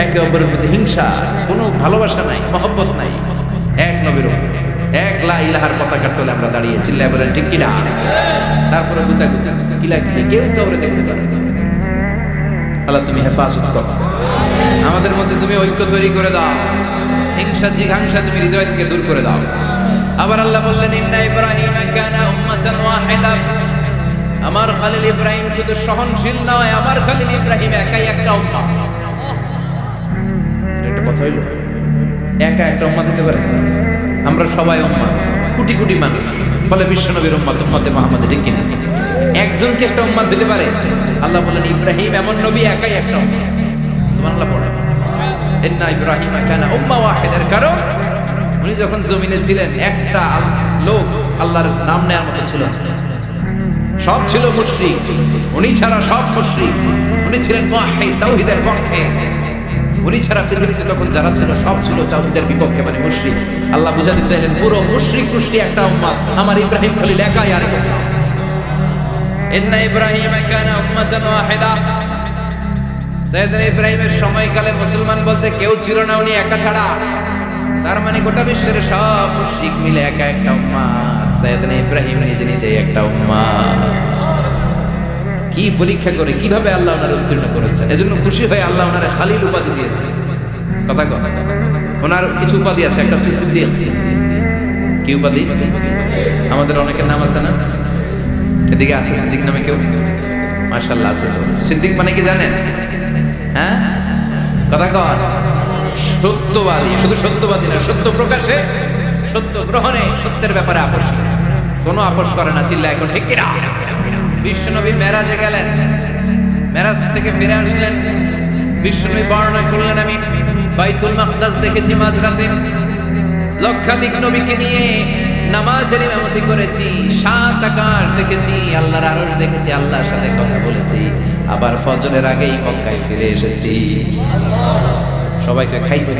একে অপরের প্রতি হিংসা, কোনো ভালোবাসা নাই, মহব্বত নাই। এক নবীর এক লা ইলাহার পতাকার তলে আমরা দাঁড়িয়ে, চিল্লায় বলেন ঠিক কিনা? তারপরে গুতাগুতি, কিলাকিলি, কেউ কাউরে দেখতে পারে না। আল্লাহ তুমি হেফাজত করো, আমাদের মধ্যে তুমি ঐক্য তৈরি করে দাও, হিংসা জিঘাংসা তুমি হৃদয় থেকে দূর করে দাও। আবার আল্লাহ বললেন, ইন্না ইব্রাহিম কানা উম্মাতান ওয়াহিদা, আমার খলিল ইব্রাহিম শুধু সহনশীল নয়, আমার খলিল ইব্রাহিম একাই একটা উম্মাহ। এটা কথা হইল, একা একটা উম্মাহ দিতে পারে? আমরা সবাই উম্মাহ, কোটি কোটি মানুষ, ফলে বিশ্বনবীর উম্মাত, উম্মতে মুহাম্মদ। ঠিক কিনা? একজনকে একটা উম্মাহ দিতে পারে? আল্লাহ বললেন, ইব্রাহিম এমন নবী, একাই একটা উম্মাহ। সুবহানাল্লাহ পড়ে। ইন্না ইব্রাহিম কানা উম্মাহ ওয়াহিদার, কারণ উনি যখন জমিনে ছিলেন একটা লোক আল্লাহর নাম নেওয়ার মতো ছিল, সব ছিল মুশরিক, উনি ছাড়া সব মুশরিক। উনি ছিলেন মুওয়াহহিদ, তাওহীদের পক্ষে। উনি ছাড়া পৃথিবীতে তখন যারা ছিল সব ছিল তাওহীদের বিপক্ষে, মানে মুশরিক। আল্লাহ বুঝাতে চাইলেন পুরো মুশরিক গোষ্ঠী একটা উম্মাহ, আমার ইব্রাহিম খলিল একাই আরেক উম্মাহ। ইন্না ইব্রাহিম কানা উম্মাতান ওয়াহিদা, সাইয়েদনা ইব্রাহিমের সময়কালে মুসলমান বলতে কেউ ছিল না, উনি একা ছাড়া। তার মানে গোটা বিশ্বের সব মুশরিক মিলে একা একটা উম্মাত, সাইয়েদনা ইব্রাহিম নিজে নিজে একটা উম্মাত। কি পরীক্ষা করে কিভাবে আল্লাহ ওনার উত্তীর্ণ করেছেন, এজন্য খুশি হয়ে আল্লাহ ওনারে খালিল উপাধি দিয়েছেন। কথা কথা ওনার কিছু উপাধি আছে, একটা হচ্ছে সিদ্দিক। কি উপাধি? আমাদের অনেকের নাম আছে না, এদিকে আছে সিদ্দিক নামে কেউ? মাশাআল্লাহ আছে। সিদ্দিক মানে কি জানেন? হ্যাঁ, কথা কন। সত্যবাদী, শুধু সত্যবাদী না, সত্য প্রকাশে, সত্য গ্রহণে, সত্যের ব্যাপারে আপোষ কোনো আপোষ করে না। চিল্লা এখন ঠিক কিনা? বিশ্বনবী মেরাজে গেলেন, মেরাজ থেকে ফিরে আসলেন, বিশ্বনবী বর্ণনা করলেন আমি বাইতুল মাকদাস দেখেছি মাঝরাতে, লক্ষাধিক নবীকে নিয়ে নামাজের ইমামতি করেছি, 7 আকাশ দেখেছি, আল্লাহর আরশ দেখেছি, আল্লাহর সাথে কথা বলেছি, আবার ফজরের আগেই মক্কায় ফিরে এসেছি। সবাইকে খাইছে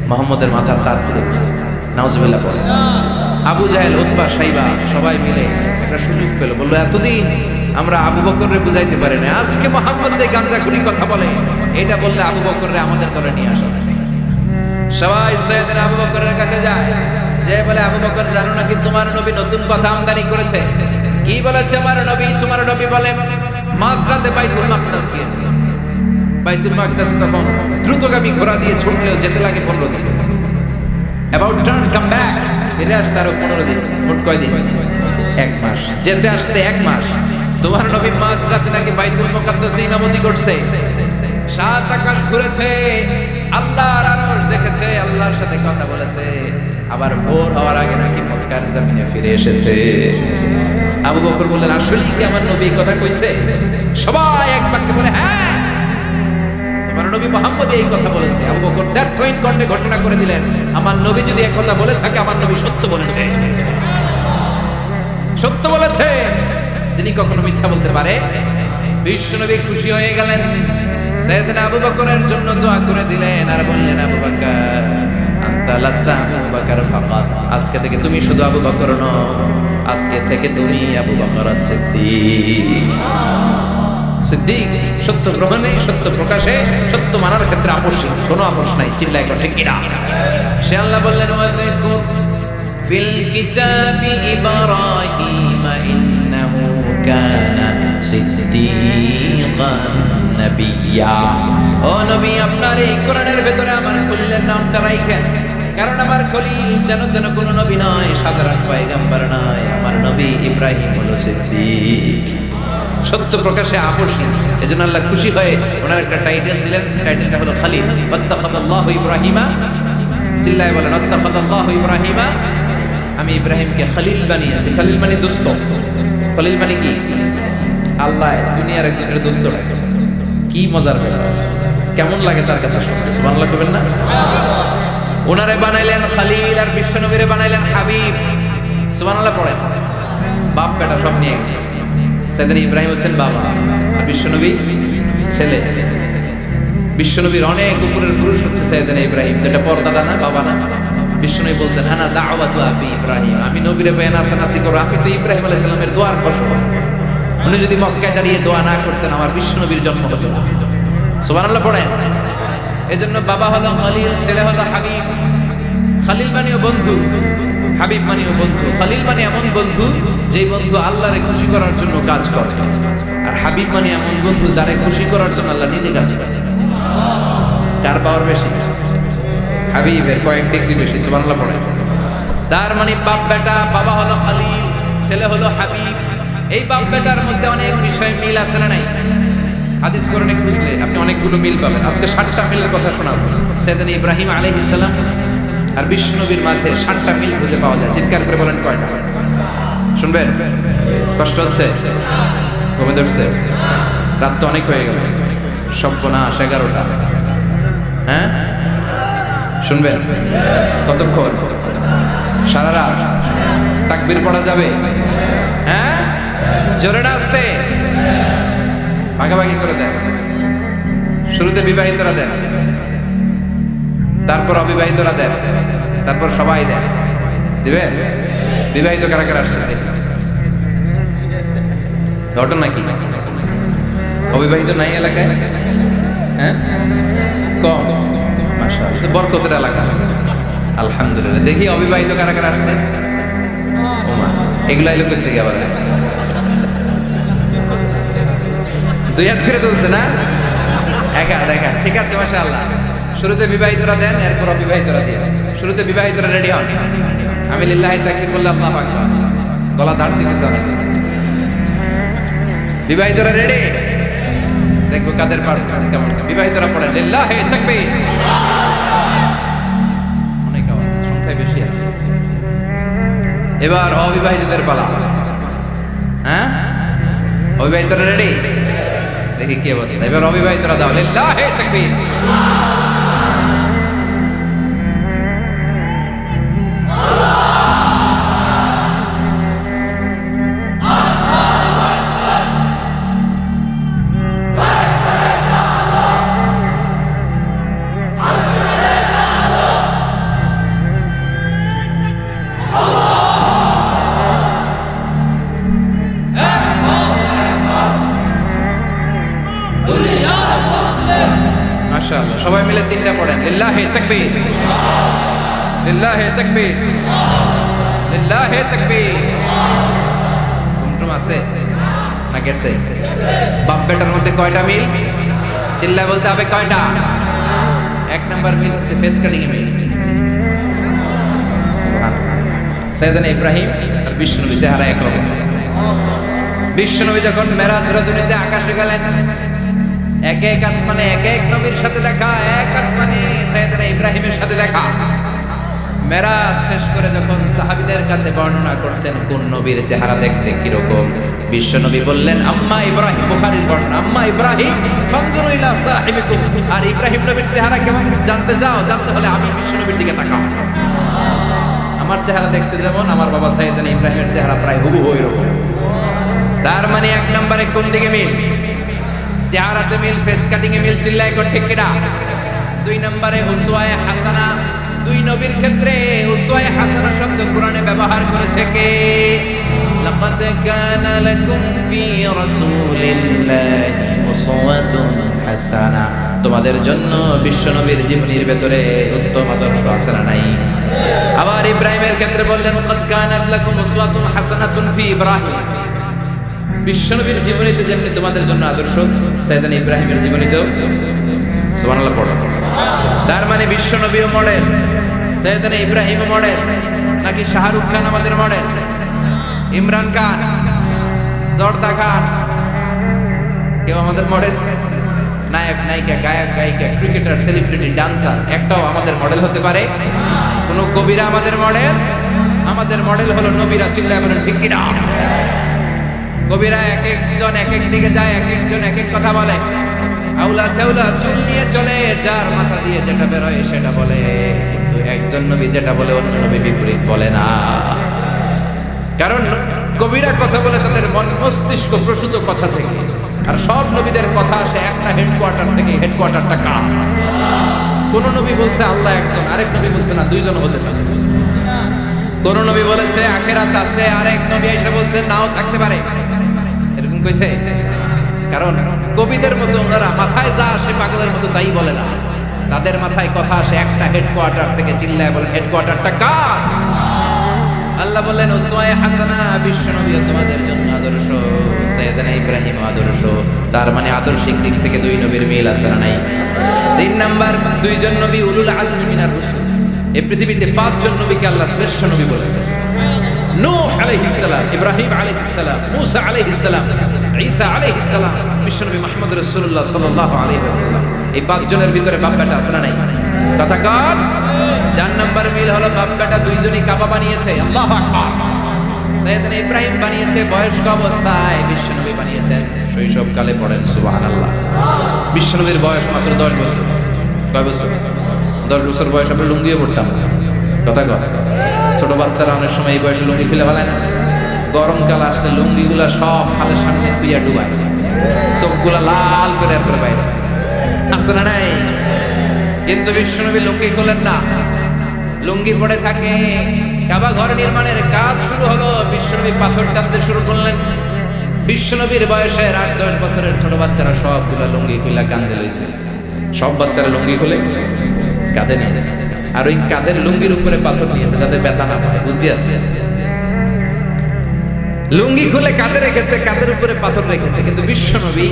মুহাম্মদের মাথার তাজ ছিঁড়েছে, নাউজুবিল্লাহ বলে। আবু জাহেল, উতবা, সাইবা সবাই মিলে একটা সুযোগ পেল, বললো এতদিন আমরা আবু বকররে বুঝাইতে পারি না, আজকে মুহাম্মদ যে গাঁজাখুরি কথা বলে এটা বললে আবু বকররে আমাদের দলে নিয়ে আসা। সবাই সাইয়েদনা আবু বকরের কাছে যায়, যে বলে আবু বকর জানো নাকি তোমার নবী নতুন কথা আমদানি করেছে? কি বলেছে আমার নবী? তোমার নবী বলে মাঝরাতে বাইতুল মাকদাস গিয়েছে। বাইতুল মাকদাস তখন দ্রুতগামী ঘোড়া দিয়ে ছুটলেও যেতে লাগে 15 দিন। অ্যাবাউট টার্ন কাম ব্যাক, ফিরে আসতে আরো 15 দিন, মোট কয় দিন? 1 মাস। যেতে আসতে 1 মাস। তোমার নবী মাঝরাতে নাকি বাইতুল মুকাদ্দাসে ইমামতি করছে, 7 আকাশ ঘুরেছে, আল্লাহর আরশ দেখেছে, আল্লাহর সাথে কথা বলেছে, আবার ভোর হওয়ার আগে নাকি মক্কার জমিনে ফিরে এসেছে। আবু বকর বললেন আসলে কি আমার নবী কথা কইছে? সবাই এক বাক্যে বলে হ্যাঁ, তোমার নবী মুহাম্মদ এই কথা বলেছে। আবু বকর দ্ব্যর্থহীন কণ্ঠে ঘোষণা করে দিলেন, আমার নবী যদি এই কথা বলে থাকে, আমার নবী সত্য বলেছে, সত্য বলেছে, তিনি কখনো মিথ্যা বলতে পারে? বিশ্বনবী খুশি হয়ে গেলেন, সাইয়েদনা আবু বকরের জন্য দোয়া করে দিলেন আর বললেন আবু বকর আনতা লাস্তা আবু বকর ফাকাত, আজকে থেকে তুমি শুধু আবু বকর নও, আজকে থেকে তুমি আবু বকর সিদ্দিক। সিদ্দিক সত্য গ্রহণে, সত্য প্রকাশে, সত্য মানার ক্ষেত্রে আপোষ, কোনো আপোষ নাই। চিল্লা এখন ঠিক কিনা? সে আল্লাহ বললেন ওয়াযকুর ফিল কিতাবি ইব্রাহিম ইন্নাহু কানা সিদ্দিকান নবিয়্যা। ও নবী, আপনার এই কোরআনের ভেতরে আমার খলিলের নামটা রাখেন, কারণ আমার খলিল যেন কোনো নবী নয়, সাধারণ পয়গম্বর নয়, আমার নবী ইব্রাহিম হলো সিদ্দিক, সত্য প্রকাশে আপোষহীন। এজন্য আল্লাহ খুশি হয়ে ওনার একটা টাইটেল দিলেন, টাইটেলটা হলো খলিল। ওয়াত্তাখাযাল্লাহু ইব্রাহিমা, চিল্লায় বলেন ওয়াত্তাখাযাল্লাহু ইব্রাহিমা, আমি ইব্রাহিমকে খলিল বানিয়েছি। খলিল মানে দোস্ত, খলিল মানে কি? আল্লাহ দুনিয়ার একজনের দোস্ত রাখে। কি মজার ব্যাপার, কেমন লাগে তার কাছে শুনতে? সুবহানাল্লাহ কইবেন না? ওনারে বানাইলেন খলিল আর বিশ্বনবীরে বানাইলেন হাবিব। সুবহানাল্লাহ পড়েন। বাপ বেটা সব নিয়ে গেছে। সাইয়েদনা ইব্রাহিম হচ্ছেন বাবা আর বিশ্বনবী ছেলে। বিশ্বনবীর অনেক উপরের পুরুষ হচ্ছে সাইয়েদনা ইব্রাহিম, যেটা পরদাদা না, বাবা না। বিশ্বনবী বলতেন আনা দাওয়াতু আবি ইব্রাহিম, আমি নবীরে বেনাসানাসি করব, আমি তো ইব্রাহিম আলাইহিস সালামের দোয়ার ফসল। উনি যদি মক্কায় দাঁড়িয়ে দোয়া না করতেন, আমার বিশ্বনবীর জন্ম হতো না। সুবহানাল্লাহ পড়েন। এজন্য বাবা হলো খলিল, ছেলে হলো হাবিব। খলিল মানেও বন্ধু, হাবিব মানেও বন্ধু। খলিল মানে এমন বন্ধু যেই বন্ধু আল্লাহরে খুশি করার জন্য কাজ করে, আর হাবিব মানে এমন বন্ধু যারে খুশি করার জন্য আল্লাহ নিজে কাজ করে। কার পাওয়ার বেশি? হাবিবের কয়েক ডিগ্রি বেশি। সুবহানাল্লাহ পড়েন। তার মানে বাপ বেটা, বাবা হলো খলিল, ছেলে হলো হাবিব। এই বাপ বেটার মধ্যে অনেক বিষয়ে মিল আছে না নাই? হাদিস কোরআনে খুঁজলে আপনি অনেকগুলো মিল পাবেন। আজকে 7টা মিলের কথা শোনাবো। সাইয়েদনা ইব্রাহিম আলাইহিস সালাম আর বিশ্বনবীর মাঝে 7টা মিল খুঁজে পাওয়া যায়। চিৎকার করে বলেন কয়টা? শুনবেন? কষ্ট হচ্ছে? ঘুমে ধরছে? রাত তো অনেক হয়ে গেল, সর্বনাশ 11টা। হ্যাঁ শুনবেন? কতক্ষণ? সারা রাত? তাকবীর পড়া যাবে? হ্যাঁ জোরে না আসতে? ভাগাভাগি করে দেন। শুরুতে বিবাহিতরা দেন, তারপর অবিবাহিতরা দেন, তারপর সবাই দেন। দিবেন? বিবাহিত কারা কারা আসছে? ঘটনা কি? অবিবাহিত নাই এলাকায়? হ্যাঁ কম, মাশাআল্লাহ, বরকতের এলাকা। আলহামদুলিল্লাহ। দেখি অবিবাহিত কারা কারা আসছে? ওমা, এগুলা এলো কোথা থেকে আবার? দুই হাত করে তুলছে না? একা দেখা, ঠিক আছে, মাশাআল্লাহ। শুরুতে বিবাহিতরা দেন, এরপর অবিবাহিতরা দিয়ে। শুরুতে বিবাহিতরা রেডি হন। আমি লিল্লাহি তাকবীর বললে আল্লাহু আকবার, গলা ধার দিতেছে অনেক। বিবাহিতরা রেডি, দেখবো কাদের পারফরম্যান্স কেমন। বিবাহিতরা পড়েন লিল্লাহি তাকবীর। অনেক আওয়াজ, সংখ্যায় বেশি আছে। এবার অবিবাহিতদের পালা। হ্যাঁ, অবিবাহিতরা রেডি, দেখি কি অবস্থা। এবার অবিবাহিতরা দাও লিল্লাহি তাকবীর। মাশাআল্লাহ, সবাই মিলে তিনটা পড়েন লিল্লাহি তাকবীর, লিল্লাহি তাকবীর, লিল্লাহি তাকবীর। ঘুমটুম আছে না গেছে? বাপ বেটার মধ্যে কয়টা মিল? চিল্লায় বলতে হবে কয়টা? এক নাম্বার মিল হচ্ছে ফেস কাটিং এর মিল। সুবহানাল্লাহ। সাইয়েদনা ইব্রাহিম আর বিশ্বনবী চেহারা একরকম। বিশ্বনবী যখন মেরাজ রজনীতে আকাশে গেলেন, এক এক আসমানে এক এক নবীর সাথে দেখা, এক আসমানে সাইয়েদনা ইব্রাহিমের সাথে দেখা। মেরাজ শেষ করে যখন সাহাবীদের কাছে বর্ণনা করছেন কোন নবীর চেহারা দেখতে কিরকম, বিশ্বনবী বললেন আম্মা ইব্রাহিম, বুখারীর বর্ণনা, আম্মা ইব্রাহিম ফানজুরু ইলা সাহিবিকুম। আর ইব্রাহিম নবীর চেহারা কেমন জানতে চাও? জানতে হলে আমি বিশ্বনবীর দিকে তাকাও। আমার চেহারা দেখতে যেমন, আমার বাবা সাইয়েদনা ইব্রাহিমের চেহারা প্রায় হুবহু ওইরকম। তার মানে এক নম্বরে কোন দিকে মিল? চেহারাতে মিল, ফেস কাটিং এ মিল। চিল্লায় কর ঠিক কিনা? দুই নম্বরে উসওয়ায়ে হাসানা। দুই নবীর ক্ষেত্রে উসওয়ায়ে হাসানা শব্দ কোরআনে ব্যবহার করেছে কে? লাকাদ কানা লাকুম ফি রাসূলিল্লাহি উসওয়াতুন হাসানা। তোমাদের জন্য বিশ্বনবীর জীবনীর ভেতরে উত্তম আদর্শ আছে না নাই? আবার ইব্রাহিমের ক্ষেত্রে বললেন লাকাদ কানাত লাকুম উসওয়াতুন হাসানাতুন ফি ইব্রাহিম। বিশ্বনবীর জীবনীতে যেমনি তোমাদের জন্য আদর্শ, সাইয়েদনা ইব্রাহিমের জীবনীতেও। সুবহানাল্লাহ পড়ো। তার মানে বিশ্বনবীও মডেল, সাইয়েদনা ইব্রাহিমও মডেল। নাকি শাহরুখ খান আমাদের মডেল, ইমরান খান, জর্দা খান, কেউ আমাদের মডেল? নায়ক নায়িকা, গায়ক গায়িকা, ক্রিকেটার, সেলিব্রিটি, ডান্সার একটাও আমাদের মডেল হতে পারে? কোন কবিরা আমাদের মডেল? আমাদের মডেল হলো নবীরা। চিল্লায় বলেন ঠিক কিনা? কবিরা এক একজন এক এক দিকে যায়, এক একজন এক এক কথা বলে। আউলা চাউলা চুল নিয়ে চলে, যার মাথা দিয়ে যেটা বের হয় সেটা বলে। কিন্তু একজন নবী যেটা বলে অন্য নবী বিপরীত বলে না। কারণ কবিরা কথা বলে তাদের মন মস্তিষ্ক প্রসূত কথা থেকে, আর সব নবীদের কথা আসে একটা হেডকোয়ার্টার থেকে। হেডকোয়ার্টারটা কার? কোন নবী বলছে আল্লাহ একজন, আরেক নবী বলছে না দুইজন হতে পারে। কোন নবী বলেছে আখিরাত আছে, আরেক নবী এসে বলছে নাও থাকতে পারে। এরকম কইছে? কারণ কবিদের মতো ওনারা মাথায় যা আসে পাগলের মতো তাই বলে না। তাদের মাথায় কথা আসে একটা হেডকোয়ার্টার থেকে। চিল্লায় বলেন হেডকোয়ার্টারটা কার? আল্লাহ বললেন উসওয়ায়ে হাসানা, বিশ্বনবী তোমাদের জন্য আদর্শ, সাইয়েদনা ইব্রাহিম আদর্শ। তার মানে আদর্শিক দিক থেকে দুই নবীর মিল আছে না নাই? তিন নাম্বার, দুইজন নবী উলুল আজমি মিনার রাসূল। এই পৃথিবীতে পাঁচজন নবীকে আল্লাহ শ্রেষ্ঠ নবী বলেছেন। নূহ আলাইহিস সালাম, ইব্রাহিম আলাইহিস সালাম, মূসা আলাইহিস সালাম, ঈসা আলাইহিস সালাম, বিশ্বনবী মুহাম্মদ রাসূলুল্লাহ সাল্লাল্লাহু আলাইহি ওয়াসাল্লাম। এই পাঁচজনের ভিতরে বাপ বেটা আছে না নাই? কথা কর। চার নাম্বার মিল হলো বাপ বেটা দুইজনই কাবা বানিয়েছে। আল্লাহু আকবার। সাইয়েদনা ইব্রাহিম বানিয়েছে বয়স্ক অবস্থায়, বিশ্বনবী বানিয়েছেন শৈশবকালে। পড়েন সুবহানাল্লাহ। বিশ্বনবীর বয়স মাত্র 10 বছর। কয় বছর? 10 বছর বয়স আমরা লুঙ্গিও পড়তাম। কথা কর। ছোট বাচ্চারা অনেক সময় এই বয়সে লুঙ্গি খুলে ফেলায় না। গরমকাল আসলে লুঙ্গিগুলা সব খালের সামনে ধুইয়া ডুবায়, চোখগুলা লাল করে এরপরে বাইরে আসে না নাই? কিন্তু বিশ্বনবী লুঙ্গি খোলেন না, লুঙ্গি পড়ে থাকে। কাবা ঘর নির্মাণের কাজ শুরু হলো, বিশ্বনবী পাথর টানতে শুরু করলেন। বিশ্বনবীর বয়সের 8-10 বছরের ছোট বাচ্চারা সবগুলা লুঙ্গি খুলে কান্দে লইছে। সব বাচ্চারা লুঙ্গি খুলে কাঁধে নিয়েছে, আর ওই কাঁধের লুঙ্গির উপরে পাথর নিয়েছে যাতে ব্যথা না পায়। বুদ্ধি আছে। লুঙ্গি খুলে কাঁধে রেখেছে, কাঁধের উপরে পাথর রেখেছে, কিন্তু বিশ্বনবী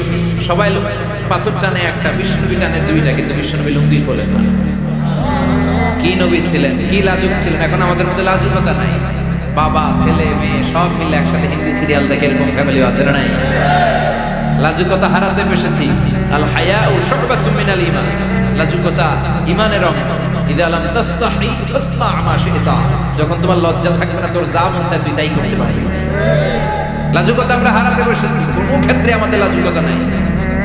সবাই পাথর টানে একটা, বিশ্বনবী টানে দুইটা, কিন্তু বিশ্বনবী লুঙ্গি খোলে না। কি নবী ছিলেন, কি লাজুক ছিলেন। এখন আমাদের মধ্যে লাজুকতা নাই, বাবা ছেলে মেয়ে সব মিলে একসাথে হিন্দি সিরিয়াল দেখে এরকম ফ্যামিলি আছে না নাই? লাজুকতা হারাতে বসেছি। আল হায়াউ শুবাতুম মিনাল ঈমান, লাজুকতা ঈমানের অঙ্গ। ইযা লাম তাসতাহি ফাসনা মা শি'তা, যখন তোমার লজ্জা থাকবে না তোর যা মন চায় তুই তাই করতে পারবি। লাজুকতা আমরা হারাতে বসেছি, কোনো ক্ষেত্রে আমাদের লাজুকতা নাই।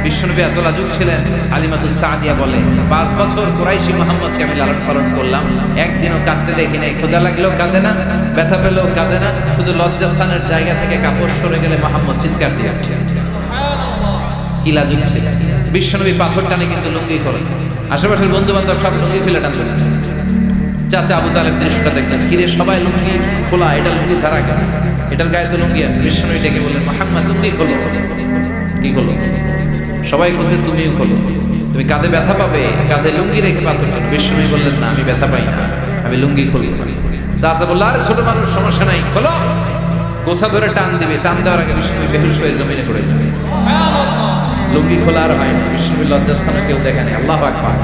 বিশ্বনবী এত লাজুক ছিলেন, হালিমাতুস সাদিয়া বলে 5 বছর কুরাইশি মুহাম্মদকে আমি লালন পালন করলাম, একদিনও কাঁদতে দেখি নাই। ক্ষুধা লাগলেও কাঁদে না, ব্যথা পেলেও কাঁদে না, শুধু লজ্জাস্থানের জায়গা থেকে কাপড় সরে গেলে মুহাম্মদ চিৎকার দিয়ে ওঠে। কি লাজুক ছিল বিশ্বনবী। পাথর টানে কিন্তু লুঙ্গি খোলে। আশেপাশের বন্ধু বান্ধব সব লুঙ্গি খুলে টানতেছে। চাচা আবু তালেব দৃশ্যটা দেখলেন, কিরে সবাই লুঙ্গি খোলা, এটা লুঙ্গি ছাড়া কেন? এটার গায়ে তো লুঙ্গি আছে। বিশ্বনবী ডেকে বললেন, মুহাম্মদ লুঙ্গি খোলো। কি খোলো? সবাই বলছে তুমিও খোলো, তুমি কাঁধে ব্যথা পাবে, কাঁধে লুঙ্গি রেখে পাথর টানো। বিশ্বনবী বললেন, না আমি ব্যথা পাই না, আমি লুঙ্গি খুলি। চাচা বলল, আরে ছোট মানুষ, সমস্যা নাই, খোলো। গোছা ধরে টান দিবে, টান দেওয়ার আগে বিশ্বনবী বেহুশ হয়ে জমিনে পড়ে যাবে। লুঙ্গি খোলা আর হয় না। বিশ্বনবীর লজ্জাস্থানে কেউ দেখে নাই। আল্লাহু আকবার।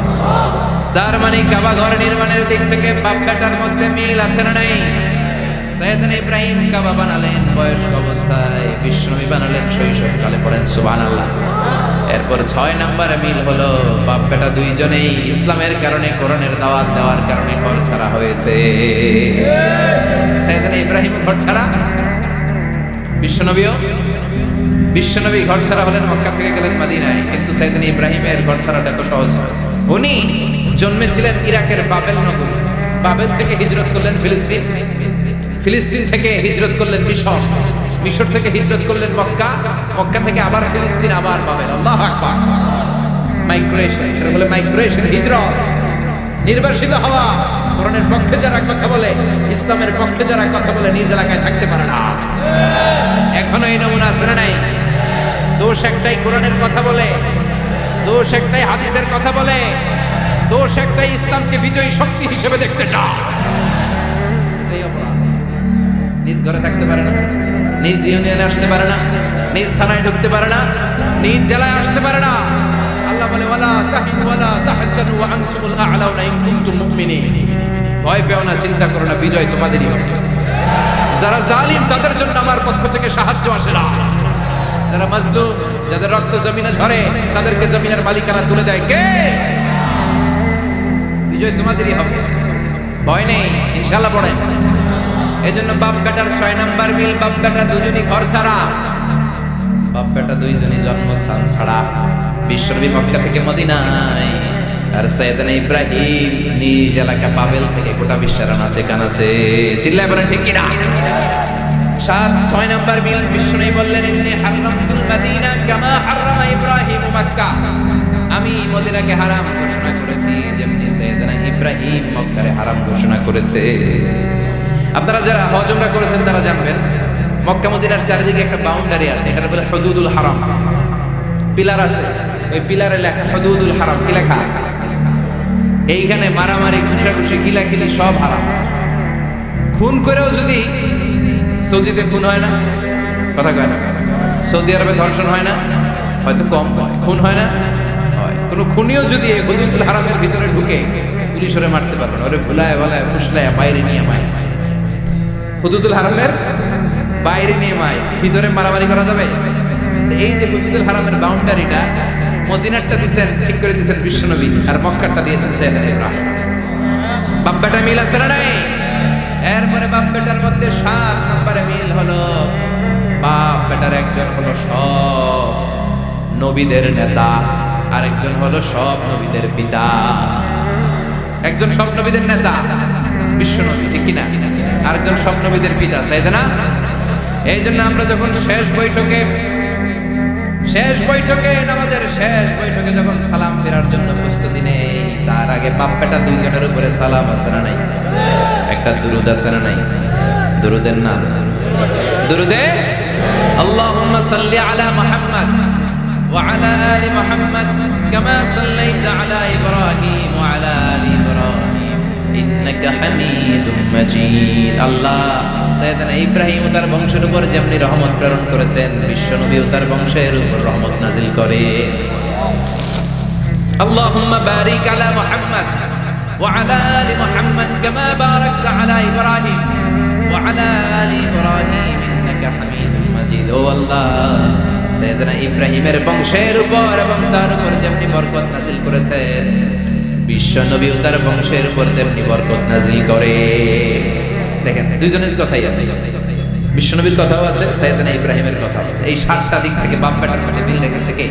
তার মানে কাবা ঘর নির্মাণের দিক থেকে বাপ বেটার মধ্যে মিল আছে না নাই? সাইয়েদনা ইব্রাহিম কাবা বানালেন বয়স্ক অবস্থায়, বিশ্বনবী বানালেন শৈশবকালে। পড়েন সুবহানাল্লাহ। এরপর 6 নম্বরে মিল হলো, বাপ বেটা দুইজনেই ইসলামের কারণে, কোরআনের দাওয়াত দেওয়ার কারণে ঘর ছাড়া হয়েছে। সাইয়েদনা ইব্রাহিম ঘর ছাড়া, বিশ্বনবী ঘর ছাড়া হলেন, মক্কা থেকে গেলেন মদিনায়। কিন্তু সাইয়েদনা ইব্রাহিমের ঘর ছাড়াটা এত সহজ নয়। উনি জন্মেছিলেন ইরাকের বাবেল নগরী, বাবেল থেকে হিজরত করলেন ফিলিস্তিন, ফিলিস্তিন থেকে হিজরত করলেন মিশর, মিশর থেকে হিজরত করলেন মক্কা, মক্কা থেকে আবার ফিলিস্তিন, আবার বাবেল। আল্লাহু আকবার। মাইগ্রেশন, এটা বলে মাইগ্রেশন, হিজরত, নির্বাসিত হওয়া। কোরআনের পক্ষে যারা কথা বলে, ইসলামের পক্ষে যারা কথা বলে, নিজ এলাকায় থাকতে পারে না। এখনো এই নমুনা আছে না নাই? দোষ একটাই, কোরআনের কথা বলে, দোষ একটাই, হাদিসের কথা বলে, দোষ একটাই, ইসলামকে বিজয়ী শক্তি হিসেবে দেখতে চায়। এটাই অপরাধ। নিজ ঘরে থাকতে পারে না, নিজ ইউনিয়নে আসতে পারে না, নিজ থানায় ঢুকতে পারে না, নিজ জেলায় আসতে পারে না। আল্লাহ বলে, ওয়ালা তাহিনু ওয়ালা তাহসানু ওয়া আনতুমুল আ'লাউনা ইন কুনতুম মুমিনিন। ভয় পেও না, চিন্তা করো না, বিজয় তোমাদেরই হবে। যারা জালিম তাদের জন্য আমার পক্ষ থেকে সাহায্য আসে না। যারা মাজলুম, যাদের রক্ত জমিনে ঝরে, তাদেরকে জমিনের মালিকানা তুলে দেয় কে? বিজয় তোমাদেরই হবে, ভয় নেই, ইনশাআল্লাহ। পড়েন। এজন্য বাপ বেটার 6 নাম্বার মিল, বাপ বেটা দুজনই ঘর ছাড়া, বাপ বেটা দুইজনই জন্মস্থান ছাড়া। বিশ্বনবী মক্কা থেকে মদিনায়, আর সাইয়েদনা ইব্রাহিম নিজ এলাকা বাবেল থেকে গোটা বিশ্বের আনাচে কানাচে। চিল্লায় বলেন ঠিক কিনা? 6 নাম্বার মিল, বিশ্বনবী বললেন, ইন্নী হারামতুল মাদিনা কামা হারামা ইব্রাহিম মক্কা। আমি মদিনাকে হারাম ঘোষণা করেছি যেমনি সাইয়েদনা ইব্রাহিম মক্কারে হারাম ঘোষণা করেছে। আপনারা যারা হজ উমরা করেছেন তারা জানবেন, মক্কা মদিনার চারিদিকে একটা বাউন্ডারি আছে, এটা বলে হুদুদুল হারাম। পিলার আছে, ওই পিলারে লেখা হুদুদুল হারাম। কি লেখা? এইখানে মারামারি, ঘুষাঘুষি, কিলাকিলি সব হারাম। খুন করেও যদি, সৌদিতে খুন হয় না, কথা কয় না? সৌদি আরবে ধর্ষণ হয় না, হয়তো কম হয়, খুন হয় না, হয়। কোনো খুনিও যদি এই হুদুদুল হারামের ভিতরে ঢুকে, পুলিশ ওরে মারতে পারবে না, ওরে ভুলায় বলায় ফুসলায় বাইরে নিয়ে মায়। হুদুদুল হারামের বাইরে নিয়ে মায়, ভিতরে মারামারি করা যাবে? এই যে হুদুদুল হারামের বাউন্ডারিটা, মদিনারটা দিয়েছেন, ঠিক করে দিয়েছেন বিশ্বনবী, আর মক্কারটা দিয়েছেন সাইয়েদনা ইব্রাহিম। বাপ বেটা মিল আছে না নাই? এরপরে বাপ বেটার মধ্যে 7 নম্বরে মিল হলো, বাপ বেটার একজন হলো সব নবীদের নেতা, আরেকজন হলো সব নবীদের পিতা। একজন সব নবীদের নেতা বিশ্বনবী, ঠিক কিনা? আরেকজন সব নবীদের পিতা সাইয়েদনা। এই জন্য আমরা যখন শেষ বৈঠকে, নামাজের শেষ বৈঠকে যখন সালাম ফেরার জন্য প্রস্তুতি নেই, তার আগে বাপ বেটা দুইজনের উপরে সালাম আছে না নাই? একটা দুরুদ আছে না নাই? দুরুদের নাম দুরুদে আল্লাহুম্মা সাল্লি আলা মুহাম্মদ وعلى آل محمد كما صليت على إبراهيم وعلى آل إبراهيم إنك حميد مجيد আল্লাহ সৈয়দনা ইব্রাহিম ও তার বংশের উপর যেমনি রহমত প্রেরণ করেছেন বিশ্ব নবী ও তার বংশের উপর রহমত নাজিল করে اللهم بارك على محمد وعلى آل محمد كما باركت على إبراهيم وعلى آل إبراهيم إنك حميد مجيد ও আল্লাহ সৈয়দনা ইব্রাহিমের বংশের উপর এবং তার উপর যেমনি বরকত নাজিল করেছেন বিশ্ব নবী ও তার বংশের উপর তেমনি বরকত নাজিল করে দেখেন দুইজনের কথাই আছে বিশ্ব নবীর কথাও আছে সৈয়দনা ইব্রাহিমের কথাও আছে এই সাতটা দিক থেকে বাপ বেটার মধ্যে মিল রেখেছে কে